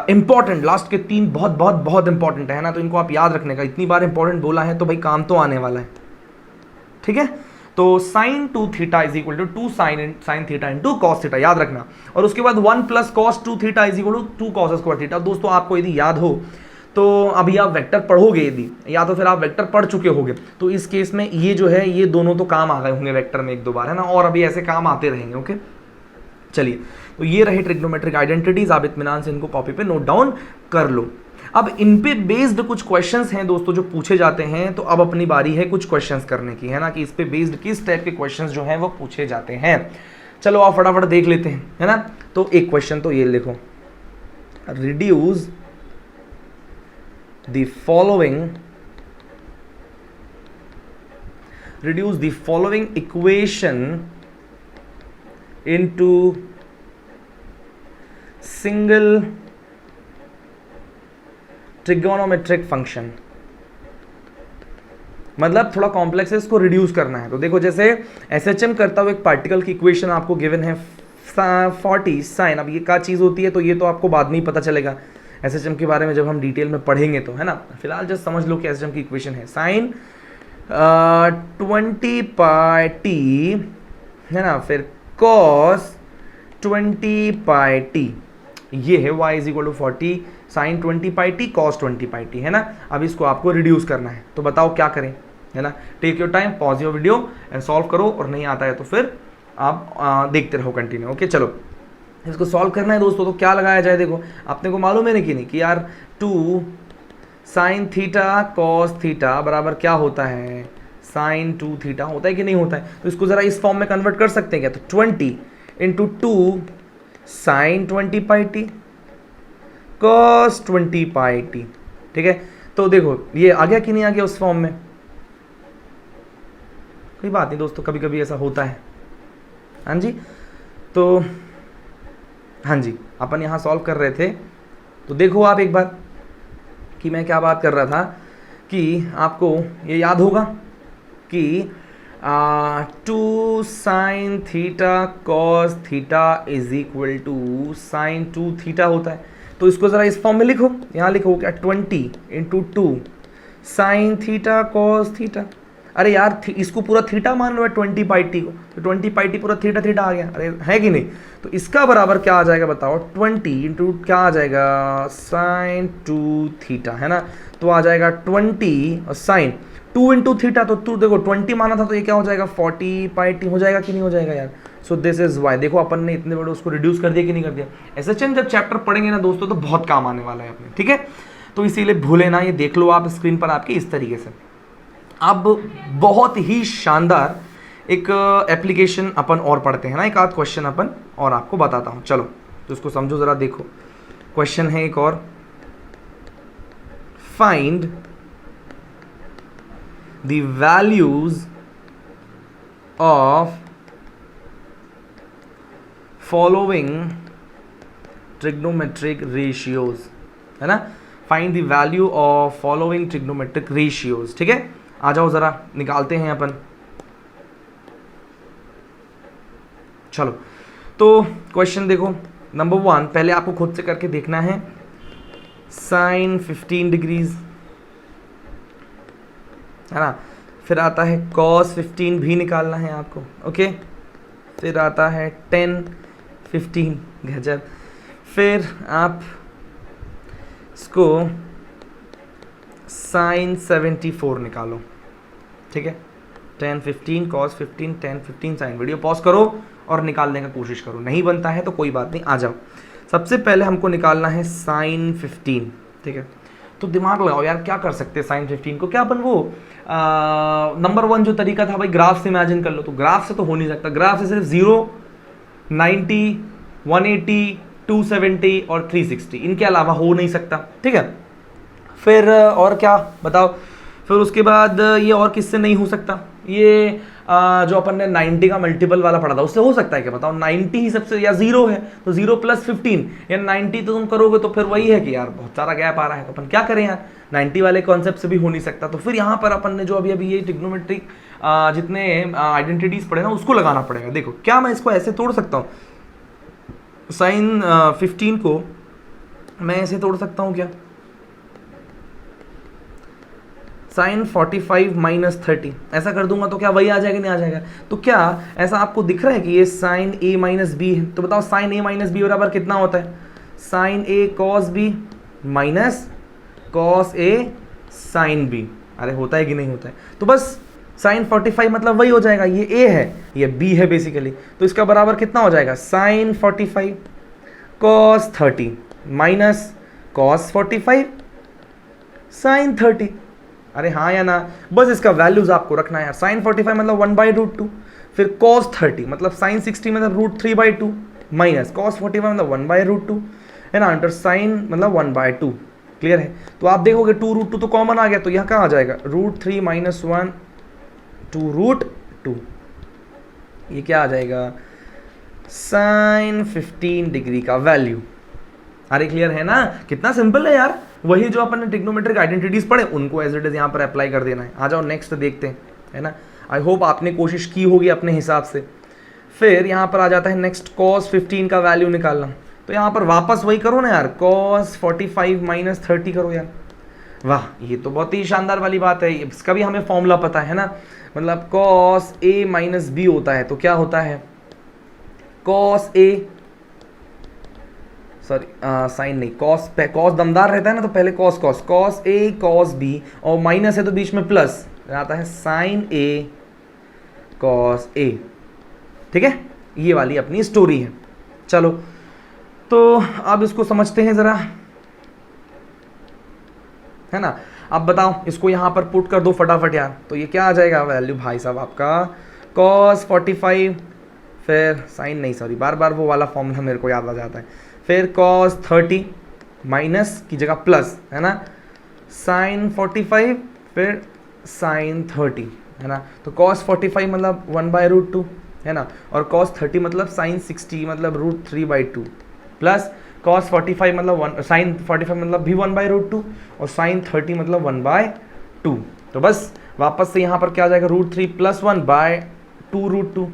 इंपॉर्टेंट लास्ट के 3 बहुत बहुत बहुत इंपॉर्टेंट है ना, तो इनको आप याद रखने का। इतनी बार इंपॉर्टेंट बोला है तो भाई काम तो आने वाला है, ठीक है। तो sine 2 theta is equal to 2 sine theta into cos theta, याद रखना। और उसके बाद 1 plus cos 2 theta is equal to 2 cos square theta. दोस्तों आपको यदि याद हो तो अभी आप वेक्टर पढ़ोगे, यदि या तो फिर आप वेक्टर पढ़ चुके होंगे, तो इस केस में ये जो है ये दोनों तो काम आ गए होंगे वेक्टर में 1-2 बार, है ना, और अभी ऐसे काम आते रहेंगे। ओके चलिए, तो ये रहे ट्रिग्नोमेट्रिक आइडेंटिटीज, आप इत्मीनान से इनको कॉपी पे नोट डाउन कर लो। अब इन पे बेस्ड कुछ क्वेश्चंस हैं दोस्तों जो पूछे जाते हैं, तो अब अपनी बारी है कुछ क्वेश्चंस करने की, है ना, कि इस पे बेस्ड किस टाइप के क्वेश्चंस जो हैं वो पूछे जाते हैं। चलो आप फटाफट देख लेते हैं, है ना। तो एक क्वेश्चन तो ये देखो, reduce the following equation into single trigonometric function। मतलब थोड़ा कॉम्प्लेक्स है, इसको रिड्यूस करना है। तो देखो, जैसे SHM करता हुआ एक पार्टिकल की इक्वेशन आपको गिवन है 40 साइन। अब ये क्या चीज़ होती है तो ये तो आपको बाद में ही पता चलेगा SHM के बारे में जब हम डिटेल में पढ़ेंगे, तो है ना। फिलहाल जस्ट समझ लो कि SHM की इक्वेशन है साइन 20 पाई टी, है ना, फिर कॉस 20 पाई टी, ये है y is equal to 40 sine 20 pi T cos 20 pi T, है ना। अब इसको आपको रिड्यूस करना है, तो बताओ क्या करें, है ना। Take your time, pause your video and solve करो, और नहीं आता है तो फिर आप देखते रहो कंटिन्यू। ओके चलो, इसको सॉल्व करना है दोस्तों, तो क्या लगाया जाए। देखो आपने को मालूम है ना कि नहीं कि यार 2 साइन थीटा कॉस थीटा बराबर क्या होता है, साइन 2 थीटा होता है कि नहीं होता है। तो इसको जरा इस फॉर्म में कन्वर्ट कर सकते हैं क्या, तो 20 into 2 sign 20 pi T cos 20 pi T, ठीक है। तो देखो ये आ गया कि नहीं आ गया उस फॉर्म में, कोई बात नहीं दोस्तों, कभी कभी ऐसा होता है। हाँ जी, तो हाँ जी, अपन यहाँ सॉल्व कर रहे थे, तो देखो आप एक बार कि मैं क्या बात कर रहा था, कि आपको ये याद होगा कि 2 sine theta cos theta is equal to sine 2 theta होता है। तो इसको ज़रा इस फॉर्म में लिखो, यहाँ लिखो क्या 20 into 2 sine theta cos theta. अरे यार इसको पूरा थीटा मान लो है 20 πt को, तो 20 πt पूरा थीटा थीटा आ गया, अरे है कि नहीं। तो इसका बराबर क्या आ जाएगा बताओ, 20 इंटू क्या आ जाएगा साइन 2 थीटा, है ना। तो आ जाएगा 20 और साइन 2 इंटू थीटा, तो 2 देखो 20 माना था तो ये क्या हो जाएगा 40 πt हो जाएगा कि नहीं हो जाएगा यार। सो दिस इज वाई, देखो अपन ने इतने बड़े उसको रिड्यूस कर दिया कि नहीं कर दिया। एसएचएन जब चैप्टर पढ़ेंगे ना दोस्तों तो बहुत काम आने वाला है अपने, ठीक है। तो इसीलिए भूले ना, ये देख लो आप स्क्रीन पर आपके इस तरीके से। अब बहुत ही शानदार एक एप्लीकेशन अपन और पढ़ते हैं ना, एक आध क्वेश्चन अपन और आपको बताता हूँ, चलो तो इसको समझो ज़रा। देखो क्वेश्चन है एक और, find the values of following trigonometric ratios, है ना। Find the value of following trigonometric ratios, ठीक है। आ जाओ ज़रा निकालते हैं अपन, चलो। तो क्वेश्चन देखो, नंबर 1 पहले आपको खुद से करके देखना है, साइन 15 डिग्रीज, है ना। फिर आता है कॉस 15 भी निकालना है आपको, ओके। फिर आता है 10 15, गजब। फिर आप इसको साइन 74 निकालो, ठीक है। 10 15 कॉस 15 10 15 साइन। वीडियो पॉज करो और निकालने का कोशिश करो, नहीं बनता है तो कोई बात नहीं, आ जाओ। सबसे पहले हमको निकालना है साइन 15, ठीक है। तो दिमाग लगाओ यार, क्या कर सकते हैं साइन 15 को, क्या अपन वो नंबर 1 जो तरीका था भाई, ग्राफ से इमेजिन कर लो। तो ग्राफ से तो हो नहीं सकता, ग्राफ से सिर्फ 0 90 180 270 और 360, इनके अलावा हो नहीं सकता, ठीक है। फिर और क्या बताओ, फिर उसके बाद ये और किससे नहीं हो सकता, ये जो अपन ने 90 का मल्टीपल वाला पढ़ा था उससे हो सकता है क्या बताओ। 90 ही सबसे, या 0 है तो 0 + 15 या 90 तो तुम करोगे तो फिर वही है कि यार बहुत सारा गैप आ रहा है, तो अपन क्या करें यार, 90 वाले कॉन्सेप्ट से भी हो नहीं सकता। तो फिर यहाँ पर अपन ने जो अभी अभी ये ट्रिग्नोमेट्रिक जितने आइडेंटिटीज पढ़े ना उसको लगाना पड़ेगा। देखो क्या मैं इसको ऐसे तोड़ सकता हूँ, साइन 15 को मैं ऐसे तोड़ सकता हूँ क्या, साइन 45 - 30 ऐसा कर दूंगा तो क्या वही आ जाएगा नहीं आ जाएगा। तो क्या ऐसा आपको दिख रहा है कि ये साइन a - b है, तो बताओ साइन a - b बराबर कितना होता है, sine a cos b minus cos a sine b। अरे होता है कि नहीं होता है। तो बस साइन 45 मतलब वही हो जाएगा, ये a है ये b है बेसिकली, तो इसका बराबर कितना हो जाएगा sine 45 cos 30 minus cos 45 sine 30। अरे हाँ या ना, बस इसका वैल्यूज आपको रखना है यार। साइन 45 मतलब 1/√2, फिर cos 30 मतलब साइन 60 मतलब √3/2 माइनस cos 45 मतलब 1/√2, है ना, अंडर साइन मतलब 1/2। क्लियर है। तो आप देखोगे 2√2 तो कॉमन आ गया, तो यहाँ कहाँ आ जाएगा √3 - 1 2√2, ये क्या आ जाएगा साइन 15 डिग्री का वैल्यू। अरे क्लियर है ना, कितना सिंपल है यार। वही जो अपन ने ट्रिग्नोमेट्रिक आइडेंटिटीज पढ़े उनको एज इट इज यहाँ पर अप्लाई कर देना है। आ जाओ नेक्स्ट देखते हैं, है ना। आई होप आपने कोशिश की होगी अपने हिसाब से। फिर यहाँ पर आ जाता है नेक्स्ट cos 15 का वैल्यू निकालना, तो यहाँ पर वापस वही करो ना यार, cos 45 - 30 करो यार। वाह, ये तो बहुत ही शानदार वाली बात है, इसका भी हमें फॉर्मूला पता है ना। मतलब cos a - b होता है तो क्या होता है cos a, सॉरी साइन नहीं, कॉस दमदार रहता है ना, तो पहले cos a cos b और माइनस है तो बीच में प्लस आता है साइन a cos a, ठीक है। ये वाली अपनी स्टोरी है। चलो तो अब इसको समझते हैं ज़रा, है ना। अब बताओ इसको यहाँ पर पुट कर दो फटाफट यार, तो ये क्या आ जाएगा वैल्यू भाई साहब आपका cos 45, फिर साइन नहीं सॉरी बार बार वो वाला फॉर्मूला मेरे को याद आ जाता है, फिर cos 30 माइनस की जगह प्लस, है ना, साइन 45 फिर साइन 30, है ना। तो cos 45 मतलब 1/√2, है ना, और cos 30 मतलब साइन 60 मतलब √3/2 प्लस cos 45 मतलब साइन 45 मतलब भी 1/√2 और साइन 30 मतलब 1/2। तो बस वापस से यहाँ पर क्या आ जाएगा √3 + 1/2√2।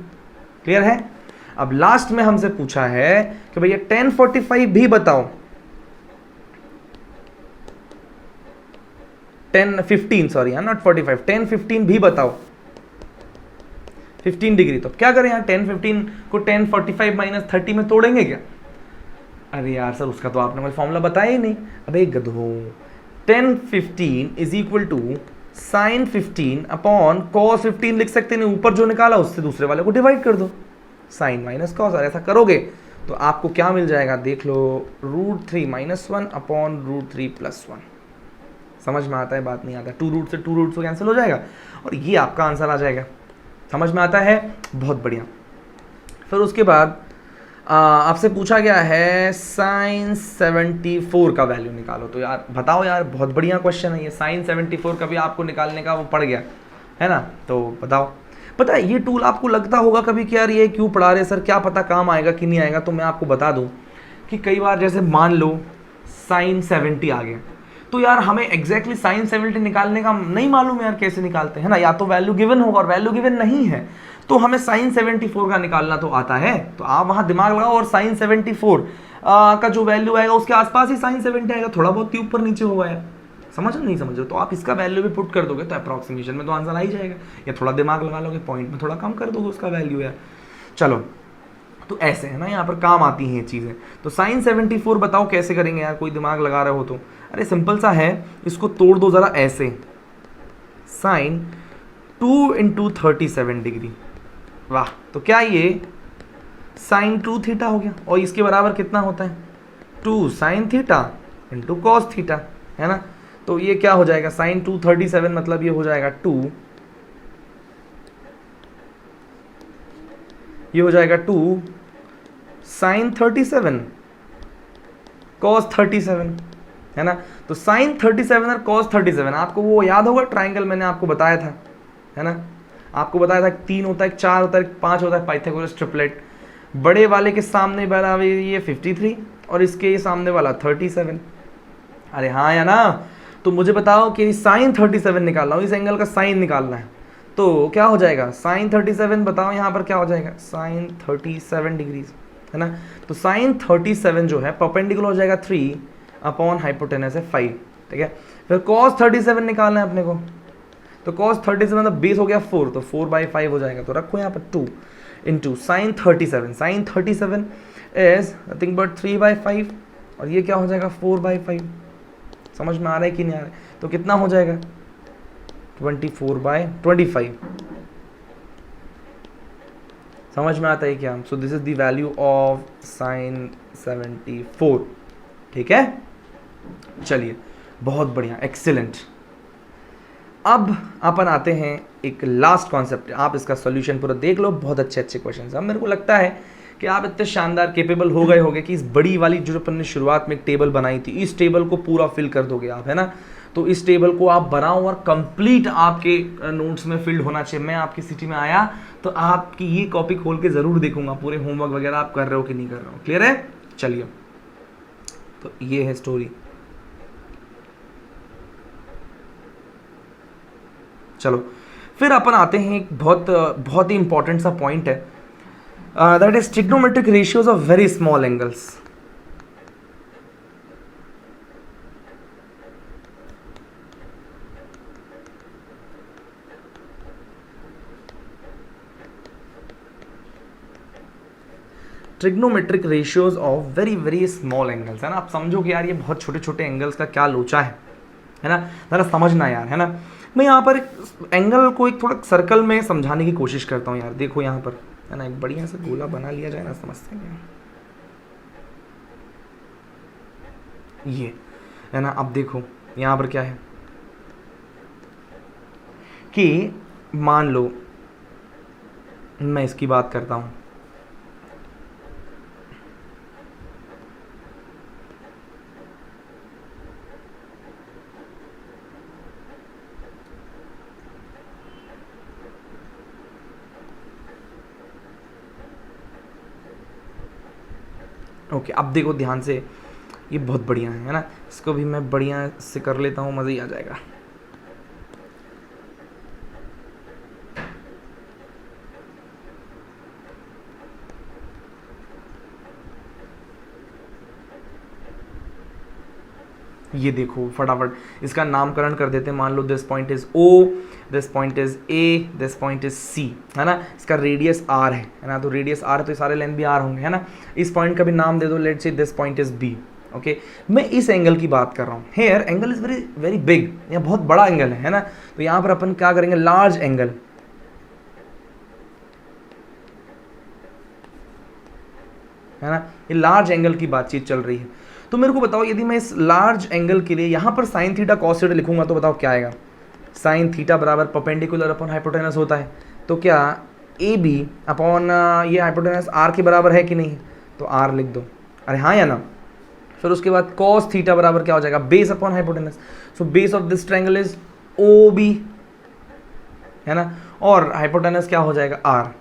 क्लियर है। अब लास्ट में हमसे पूछा है कि भैया tan 45 भी बताओ, 10 15 सॉरी नॉट 45, 10 15 भी बताओ 15 डिग्री। तो क्या करें यहाँ 10 15 को 10 45 माइनस 30 में तोड़ेंगे क्या? अरे यार सर उसका तो आपने मुझे फॉर्मूला बताया ही नहीं। अबे गधो, 10 15 is equal to sine 15 upon cos 15 लिख सकते हैं, ऊपर जो निकाला उससे दूसरे वाले को डिवाइड कर दो, साइन माइनस कॉस। और ऐसा करोगे तो आपको क्या मिल जाएगा देख लो, √3 - 1 अपॉन √3 + 1। समझ में आता है बात? नहीं आता? 2 रूट से 2 रूट से कैंसिल हो जाएगा और ये आपका आंसर आ जाएगा। समझ में आता है? बहुत बढ़िया। फिर उसके बाद आपसे पूछा गया है साइन 74 का वैल्यू निकालो। तो यार बताओ यार, बहुत बढ़िया क्वेश्चन है ये। साइन 74 का भी आपको निकालने का वो पड़ गया है ना, तो बताओ। पता है ये टूल आपको लगता होगा कभी कि यार ये क्यों पढ़ा रहे सर, क्या पता काम आएगा कि नहीं आएगा। तो मैं आपको बता दूं कि कई बार जैसे मान लो साइन 70 आ गया, तो यार हमें एग्जैक्टली साइन 70 निकालने का नहीं मालूम यार कैसे निकालते हैं ना, या तो वैल्यू गिवन होगा और वैल्यू गिवन नहीं है, तो हमें साइन 74 का निकालना तो आता है। तो आप वहां दिमाग लगाओ और साइन 74 का जो वैल्यू आएगा उसके आसपास ही साइन 70 आएगा, थोड़ा बहुत ऊपर नीचे होगा यार। समझ नहीं समझ रहे? तो आप इसका वैल्यू भी पुट कर दोगे तो अप्रॉक्सीमेशन में तो आंसर आ ही जाएगा, या थोड़ा दिमाग लगा लोगे पॉइंट में थोड़ा कम कर दोगे उसका वैल्यू यार। चलो तो ऐसे है ना, यहाँ पर काम आती हैं ये चीज़ें। तो साइन 74 बताओ कैसे करेंगे यार, कोई दिमाग लगा रहे हो तो? अरे सिंपल सा है, इसको तोड़ दो ज़रा ऐसे, साइन 2 × 37 डिग्री। वाह, तो क्या ये साइन 2 थीटा हो गया, और इसके बराबर कितना होता है 2 साइन थीटा × कॉस थीटा, है ना। तो ये क्या हो जाएगा साइन 237 मतलब ये हो जाएगा 2, ये हो जाएगा 2 साइन 37 कॉस 37, है ना। तो साइन 37 और कॉस 37 आपको वो याद होगा ट्राइंगल मैंने आपको बताया था, है ना। आपको बताया था 3 होता है, 4 होता है, 5 होता है, पाइथागोरस ट्रिपलेट। बड़े वाले के सामने वाला ये 53 और इसके सामने वाला 37। अरे हाँ या ना। तो मुझे बताओ कि साइन 37 निकालना हो, इस एंगल का साइन निकालना है, तो क्या हो जाएगा साइन 37, बताओ यहाँ पर क्या हो जाएगा साइन 37 डिग्रीज, है ना। तो साइन 37 जो है परपेंडिकुलर हो जाएगा 3 अपॉन हाइपोटेनस है 5, ठीक है। फिर कॉस 37 निकालना है अपने को, तो कॉस 37 मतलब बेस हो गया 4, तो 4/5 हो जाएगा। तो रखो यहाँ पर 2 into sine 37, sine 37 is nothing but 3/5, और ये क्या हो जाएगा 4/5। समझ में आ रहा है कि नहीं आ रहा है? तो कितना हो जाएगा 24/25। समझ में आता है क्या? सो this is the value of sine 74, ठीक है। चलिए बहुत बढ़िया, एक्सीलेंट। अब अपन आते हैं एक लास्ट कॉन्सेप्ट, आप इसका सॉल्यूशन पूरा देख लो, बहुत अच्छे अच्छे क्वेश्चन। अब मेरे को लगता है कि आप इतने शानदार केपेबल हो गए होंगे कि इस बड़ी वाली जो अपन ने शुरुआत में एक टेबल बनाई थी, इस टेबल को पूरा फिल कर दोगे आप, है ना। तो इस टेबल को आप बनाओ और कंप्लीट आपके नोट्स में फिल्ड होना चाहिए। मैं आपकी सिटी में आया तो आपकी ये कॉपी खोल के ज़रूर देखूंगा पूरे होमवर्क वगैरह आप कर रहे हो कि नहीं कर रहे हो। क्लियर है? चलिए, तो ये है स्टोरी। चलो फिर अपन आते हैं एक बहुत ही इंपॉर्टेंट सा पॉइंट है, that is trigonometric ratios of very small angles. Trigonometric ratios of very very small angles, है ना। आप समझो कि यार ये बहुत छोटे छोटे एंगल्स का क्या लोचा है ना, ज़रा समझना यार, है ना। मैं यहाँ पर एंगल को एक थोड़ा सर्कल में समझाने की कोशिश करता हूँ यार। देखो यहाँ पर, है ना, एक बढ़िया सा गोला बना लिया जाए ना, समझते हैं ये, है ना। अब देखो यहाँ पर क्या है कि मान लो मैं इसकी बात करता हूँ, ओके। अब देखो ध्यान से, ये बहुत बढ़िया है ना। इसको भी मैं बढ़िया से कर लेता हूँ, मज़ा ही आ जाएगा। ये देखो फटाफट इसका नामकरण कर देते हैं, मान लो this point is O, this point is A, this point is C, है ना। इसका रेडियस R है ना, तो रेडियस R है तो सारे लेंथ भी R होंगे, है ना। इस पॉइंट का भी नाम दे दो, let's say this point is B। Okay, मैं इस एंगल की बात कर रहा हूँ। Here angle is very very big, यह बहुत बड़ा एंगल है ना। तो यहाँ पर अपन क्या करेंगे, लार्ज एंगल, है ना, ये लार्ज एंगल की बातचीत चल रही है। तो मेरे को बताओ, यदि मैं इस लार्ज एंगल के लिए यहाँ पर साइन थीटा कॉस थीटा लिखूंगा तो बताओ क्या आएगा। साइन थीटा बराबर परपेंडिकुलर अपॉन हाइपोटेनस होता है, तो क्या ए बी अपॉन ये हाइपोटेनस आर के बराबर है कि नहीं, तो आर लिख दो, अरे हाँ या ना। फिर उसके बाद कॉस थीटा बराबर क्या हो जाएगा, base upon hypotenuse, so base of this triangle is O B, है ना, और हाइपोटेनस क्या हो जाएगा, आर,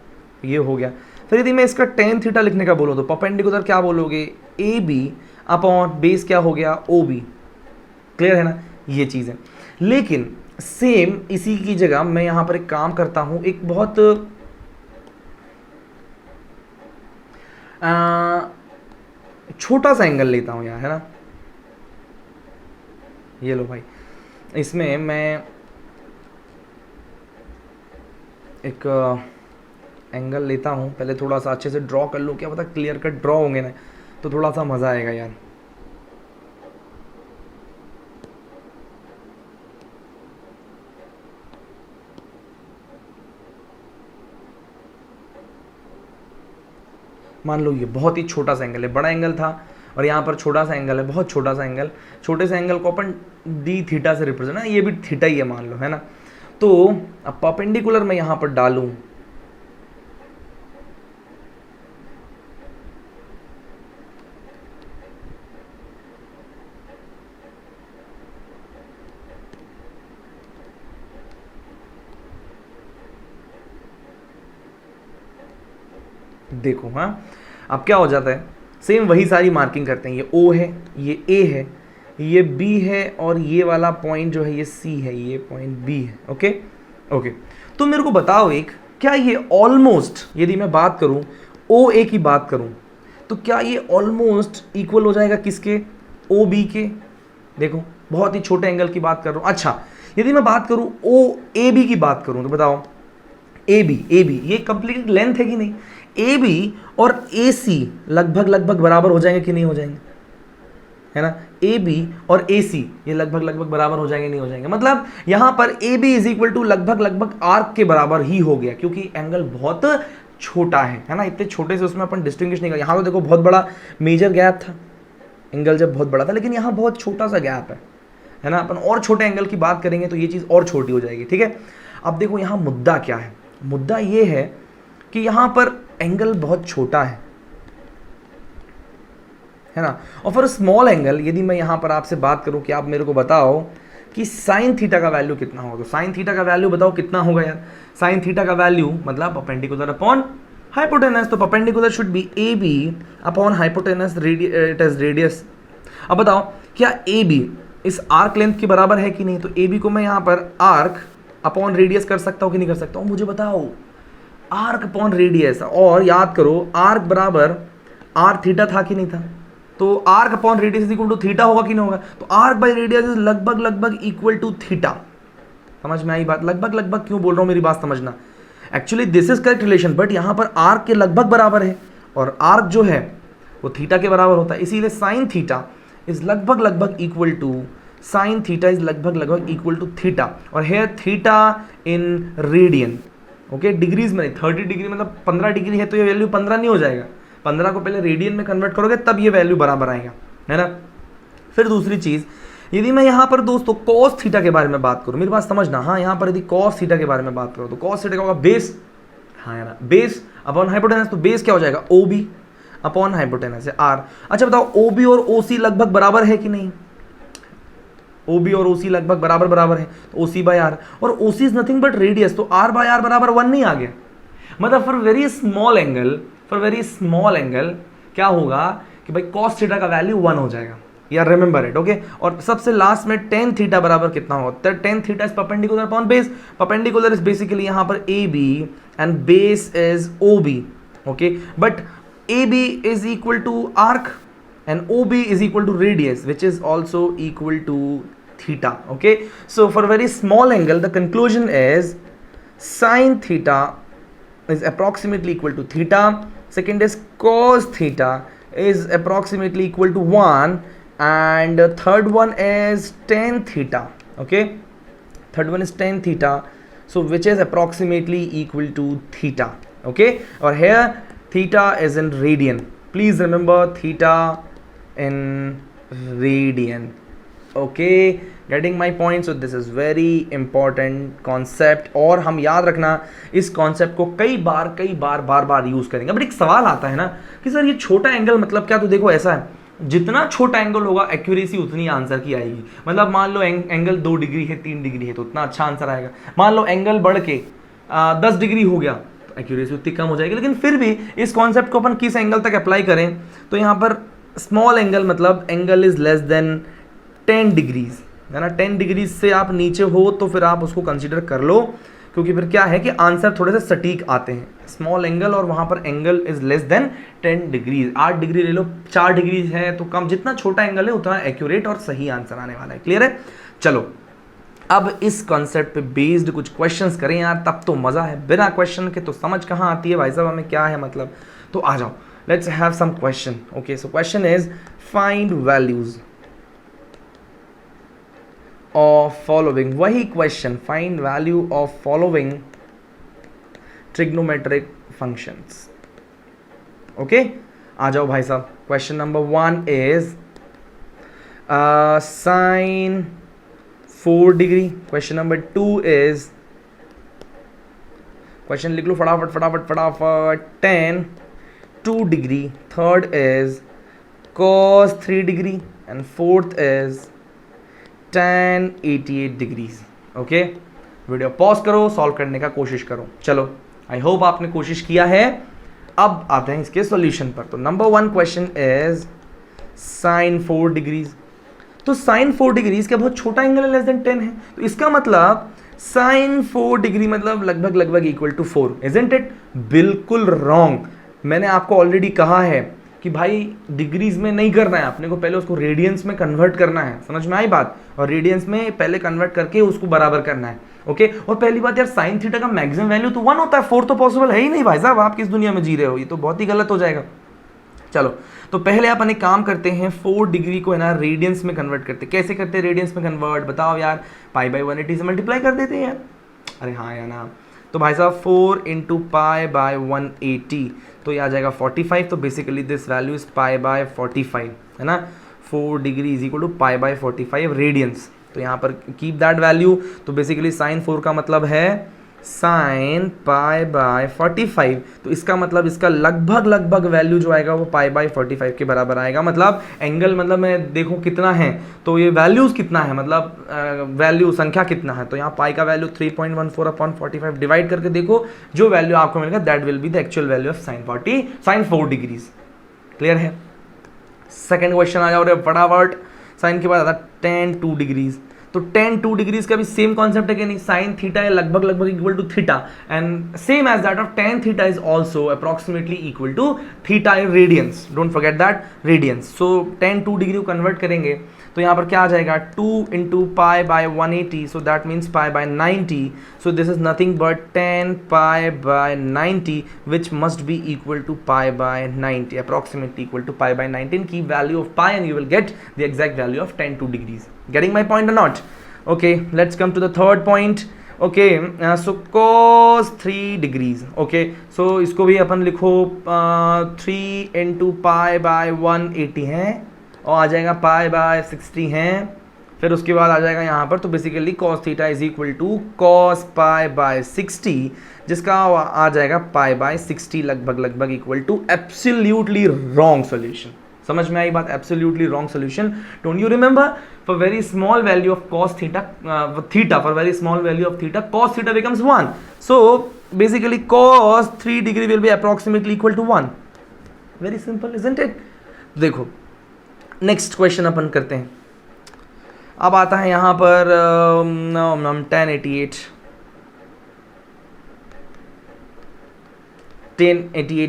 ये हो गया। फिर यदि मैं इसका टेन थीटा लिखने का बोलूँ तो परपेंडिकुलर क्या बोलोगे, ए बी अपॉन बेस क्या हो गया, ओ बी। क्लियर है ना, ये चीज़ है। लेकिन सेम इसी की जगह मैं यहां पर एक काम करता हूं, एक बहुत छोटा सा एंगल लेता हूं यार, है ना। ये लो भाई, इसमें मैं एक एंगल लेता हूं, पहले थोड़ा सा अच्छे से ड्रॉ कर लो, क्या पता क्लियर कट ड्रॉ होंगे ना तो थोड़ा सा मज़ा आएगा यार। मान लो ये बहुत ही छोटा सा एंगल है, बड़ा एंगल था और यहाँ पर छोटा सा एंगल है, बहुत छोटा सा एंगल। छोटे से एंगल को अपन डी थीटा से रिप्रेजेंट, ना ये भी थीटा ही है मान लो, है ना। तो अब परपेंडिकुलर मैं यहाँ पर डालूं, देखो हाँ, अब क्या हो जाता है, सेम वही सारी मार्किंग करते हैं। ये O है, ये A है, ये B है और ये वाला पॉइंट जो है ये C है, ये पॉइंट B है। ओके ओके, तो मेरे को बताओ एक, क्या ये ऑलमोस्ट, यदि मैं बात करूं OA की बात करूं तो क्या ये ऑलमोस्ट इक्वल हो जाएगा किसके, OB के। देखो बहुत ही छोटे एंगल की बात कर रहा हूं। अच्छा, यदि मैं बात करूं OAB की बात करूं तो बताओ, AB ये कंप्लीट लेंथ है कि नहीं, AB और AC लगभग लगभग बराबर हो जाएंगे कि नहीं हो जाएंगे, है ना। AB और AC ये लगभग लगभग बराबर हो जाएंगे नहीं हो जाएंगे, मतलब यहां पर AB इज इक्वल टू लगभग लगभग आर्क के बराबर ही हो गया, क्योंकि एंगल बहुत छोटा है ना। इतने छोटे से उसमें अपन डिस्टिंग्विश नहीं कर, यहाँ तो देखो बहुत बड़ा मेजर गैप था, एंगल जब बहुत बड़ा था, लेकिन यहाँ बहुत छोटा सा गैप है ना। अपन और छोटे एंगल की बात करेंगे तो ये चीज़ और छोटी हो जाएगी, ठीक है। अब देखो यहाँ मुद्दा क्या है, मुद्दा ये है कि यहाँ पर एंगल बहुत छोटा है ना। और फॉर स्मॉल एंगल यदि मैं यहाँ पर आपसे बात करूँ कि आप मेरे को बताओ कि साइन थीटा का वैल्यू कितना होगा, तो साइन थीटा का वैल्यू बताओ कितना होगा यार। साइन थीटा का वैल्यू मतलब परपेंडिकुलर अपॉन हाइपोटेनस, तो perpendicular should be A B upon hypotenuse, it is radius. अब बताओ क्या ए बी इस आर्क लेंथ के बराबर है कि नहीं, तो ए बी को मैं यहाँ पर आर्क अपॉन रेडियस कर सकता हूँ कि नहीं कर सकता हूँ, मुझे बताओ। आर्क अपॉन रेडियस, और याद करो आर्क बराबर आर थीटा था कि नहीं था, तो arc upon radius is equal to theta होगा कि नहीं होगा, तो आर्क बाय रेडियस इज लगभग लगभग इक्वल टू थीटा। समझ में आई बात, लगभग लगभग क्यों बोल रहा हूँ मेरी बात समझना। Actually this is correct relation, but यहाँ पर आर्क के लगभग बराबर है और आर्क जो है वो थीटा के बराबर होता है, इसीलिए साइन थीटा इज लगभग लगभग equal to, sine theta is लगभग लगभग इक्वल टू थीटा, और here theta in radian. Okay, degrees में नहीं, 30 डिग्री मतलब 15 डिग्री है तो ये वैल्यू 15 नहीं हो जाएगा, 15 को पहले रेडियन में कन्वर्ट करोगे तब ये वैल्यू बराबर आएगा, है ना। फिर दूसरी चीज़, यदि मैं यहाँ पर दोस्तों कॉस थीटा के बारे में बात करूँ, मेरी बात समझना, हाँ यहाँ पर यदि कॉस थीटा के बारे में बात करो तो कॉस थीटा का होगा बेस, हाँ है ना, बेस अपॉन हाइपोटेनस, तो बेस क्या हो जाएगा ओ बी अपॉन हाइपोटेनस है आर। अच्छा बताओ ओ बी और ओ सी लगभग बराबर है कि नहीं, ओ बी और ओ सी लगभग बराबर बराबर है, तो ओ सी बाय आर, और ओ सी इज नथिंग बट रेडियस, तो आर बाय आर बराबर 1 नहीं आ गया। मतलब for very small angle, for very small angle क्या होगा कि भाई कॉस थीटा का वैल्यू 1 हो जाएगा, या रिमेंबर इट। ओके, और सबसे लास्ट में टेन थीटा बराबर कितना होता है, tan theta is perpendicular upon base, perpendicular is basically यहाँ पर A B and base is O B. Okay, but A B is equal to arc, and OB is equal to radius, which is also equal to theta. Okay, so for a very small angle, the conclusion is sine theta is approximately equal to theta. Second is cos theta is approximately equal to 1, and third one is tan theta. Okay, third one is tan theta, so which is approximately equal to theta. Okay, or here theta is in radian. Please remember theta in radian. Okay, getting my point? So this is very important concept, और हम याद रखना इस concept को कई बार use करेंगे. But एक सवाल आता है ना कि सर ये छोटा एंगल मतलब क्या? तो देखो ऐसा है, जितना छोटा एंगल होगा एक्यूरेसी उतनी आंसर की आएगी. मतलब मान लो एंगल 2 डिग्री है, 3 डिग्री है, तो उतना अच्छा आंसर आएगा. मान लो एंगल बढ़ के 10 डिग्री हो गया तो एक्यूरेसी उतनी कम हो जाएगी. लेकिन फिर भी इस कॉन्सेप्ट को अपन किस एंगल तक अप्लाई करें? तो यहाँ पर स्मॉल एंगल मतलब angle is less than 10 degrees, है ना. 10 डिग्रीज से आप नीचे हो तो फिर आप उसको कंसीडर कर लो, क्योंकि फिर क्या है कि आंसर थोड़े से सटीक आते हैं. स्मॉल एंगल और वहाँ पर angle is less than 10 degrees. 8 degree ले लो, 4 डिग्री है, तो कम, जितना छोटा एंगल है उतना एक्यूरेट और सही आंसर आने वाला है. क्लियर है? चलो अब इस कॉन्सेप्ट पे बेस्ड कुछ क्वेश्चंस करें यार, तब तो मज़ा है. बिना क्वेश्चन के तो समझ कहाँ आती है भाई साहब हमें क्या है मतलब. तो आ जाओ, let's have some question. Okay, so question is find values of following. वही question, find value of following trigonometric functions. Okay, आ जाओ भाई साहब. Question number 1 is sine 4 degree. Question number 2 is, question लिख लो फटाफट, tan 2 degree. Third is cos 3 degree, and fourth is tan 88 degrees. Okay, video pause करो, solve करने का कोशिश करो. चलो, आई होप आपने कोशिश किया है. अब आते हैं इसके सॉल्यूशन पर. तो number 1 question is sine 4 degrees. तो साइन 4 डिग्रीज क्या बहुत छोटा एंगल है, लेस देन 10 है. तो इसका मतलब साइन 4 डिग्री मतलब लगभग इक्वल टू 4. Isn't it? बिल्कुल रॉन्ग. मैंने आपको ऑलरेडी कहा है कि भाई डिग्रीज में नहीं करना है, आपने को पहले उसको रेडियंस में कन्वर्ट करना है. समझ में आई बात? और रेडियंस में पहले कन्वर्ट करके उसको बराबर करना है. ओके, और पहली बात यार, साइन थीटा का मैक्सिमम वैल्यू तो 1 होता है, 4 तो पॉसिबल है ही नहीं भाई साहब. आप किस दुनिया में जी रहे हो? ये तो बहुत ही गलत हो जाएगा. चलो, तो पहले अपन एक काम करते हैं, 4 डिग्री को है ना रेडियंस में कन्वर्ट करते. कैसे करते हैं रेडियंस में कन्वर्ट? बताओ यार. π/180 से मल्टीप्लाई कर देते हैं यार. अरे हाँ यार ना. तो भाई साहब 4 इंटू π/180, तो ये आ जाएगा 45. तो बेसिकली दिस वैल्यू इज π/45, है ना. 4 degree is equal to π/45 radians. तो यहाँ पर कीप दैट वैल्यू. तो बेसिकली साइन 4 का मतलब है साइन π/45. तो इसका मतलब इसका लगभग वैल्यू जो आएगा वो π/45 के बराबर आएगा. मतलब एंगल, मतलब मैं देखूँ कितना है, तो ये वैल्यूज कितना है, मतलब वैल्यू संख्या कितना है. तो यहाँ पाई का वैल्यू 3.14/45 डिवाइड करके देखो, जो वैल्यू आपको मिलेगा that will be the actual value of sine 4 degrees. Clear है? सेकेंड क्वेश्चन आ जाओ रे फटाफट. साइन के बाद आता tan 2 डिग्रीज. तो tan 2 डिग्रीज का भी सेम कॉन्सेप्ट है कि नहीं, साइन थीटा है लगभग equal to theta, and same as that of tan theta is also approximately equal to theta in radians. Don't forget that, radians. So tan 2 degree को convert करेंगे तो यहाँ पर क्या आ जाएगा, 2 into π/180, so that means π/90. So this is nothing but tan π/90 which must be equal to π/90, approximately equal to π/90. की value of pi and you will get the exact value of tan 2 degrees. Getting my point or not? Okay, let's come to the third point. Okay, so cos 3 degrees. Okay, so इसको भी अपन लिखो 3 into π/180 है, और आ जाएगा π/60 है. फिर उसके बाद आ जाएगा यहाँ पर, तो basically cos theta is equal to cos π/60, जिसका आ जाएगा π/60 लगभग equal to absolutely wrong solution. समझ में आई बात? Absolutely wrong solution. Don't you remember, for very small value of cos theta, for very small value of theta cos theta becomes 1. So basically cos 3 degree will be approximately equal to 1. Very simple, isn't it? देखो next question अपन करते हैं. अब आता है यहाँ पर tan 88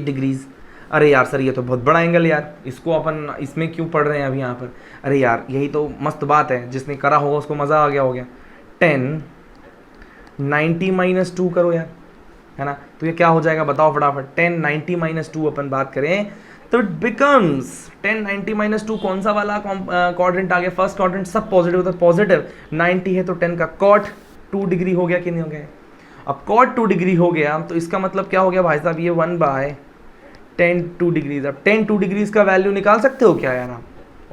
degrees. अरे यार सर ये तो बहुत बड़ा एंगल यार, इसको अपन इसमें क्यों पढ़ रहे हैं अभी यहाँ पर। अरे यार यही तो मस्त बात है, जिसने करा होगा उसको मज़ा आ गया हो गया। 10 90 - 2 करो यार, है ना। तो ये क्या हो जाएगा बताओ फटाफट। 10 90 - 2 अपन बात करें तो इट बिकम्स 10 90 - 2 कौन सा वाला क्वाड्रेंट आ गया, फर्स्ट क्वाड्रेंट, सब पॉजिटिव तो पॉजिटिव। 90 है तो 10 का कॉट 2 डिग्री हो गया कि नहीं हो गया। अब कॉट 2 डिग्री हो गया तो इसका मतलब क्या हो गया भाई साहब, ये 1/10 2 डिग्रीज। अब 10 2 डिग्रीज का वैल्यू निकाल सकते हो क्या यार आप,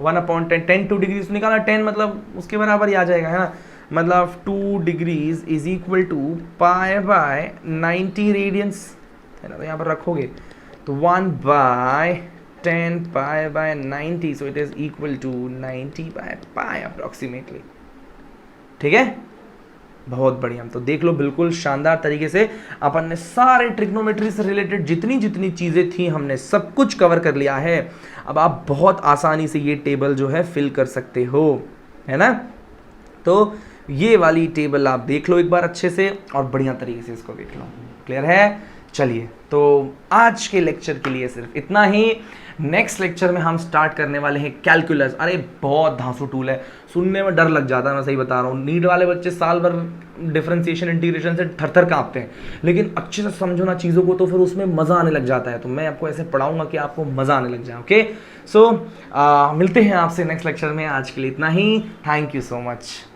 1/10 10 2 डिग्रीज निकाला, 10 मतलब उसके बराबर ही आ जाएगा, है ना। मतलब 2 degrees is equal to π/90 radians, है ना। तो यहाँ पर रखोगे तो 1/10 π/90, so it is equal to 90/π approximately. ठीक है, बहुत बढ़िया। तो देख लो बिल्कुल शानदार तरीके से अपन ने सारे ट्रिग्नोमेट्री से रिलेटेड जितनी जितनी चीज़ें थी हमने सब कुछ कवर कर लिया है। अब आप बहुत आसानी से ये टेबल जो है फिल कर सकते हो, है ना। तो ये वाली टेबल आप देख लो एक बार अच्छे से और बढ़िया तरीके से इसको देख लो। क्लियर है। चलिए तो आज के लेक्चर के लिए सिर्फ इतना ही। नेक्स्ट लेक्चर में हम स्टार्ट करने वाले हैं कैलकुलस। अरे बहुत धांसू टूल है, सुनने में डर लग जाता है, मैं सही बता रहा हूँ। नीट वाले बच्चे साल भर डिफरेंशिएशन इंटीग्रेशन से थर थर कांपते हैं, लेकिन अच्छे से समझो ना चीज़ों को तो फिर उसमें मज़ा आने लग जाता है। तो मैं आपको ऐसे पढ़ाऊंगा कि आपको मज़ा आने लग जाए। ओके, सो मिलते हैं आपसे नेक्स्ट लेक्चर में। आज के लिए इतना ही। Thank you so much.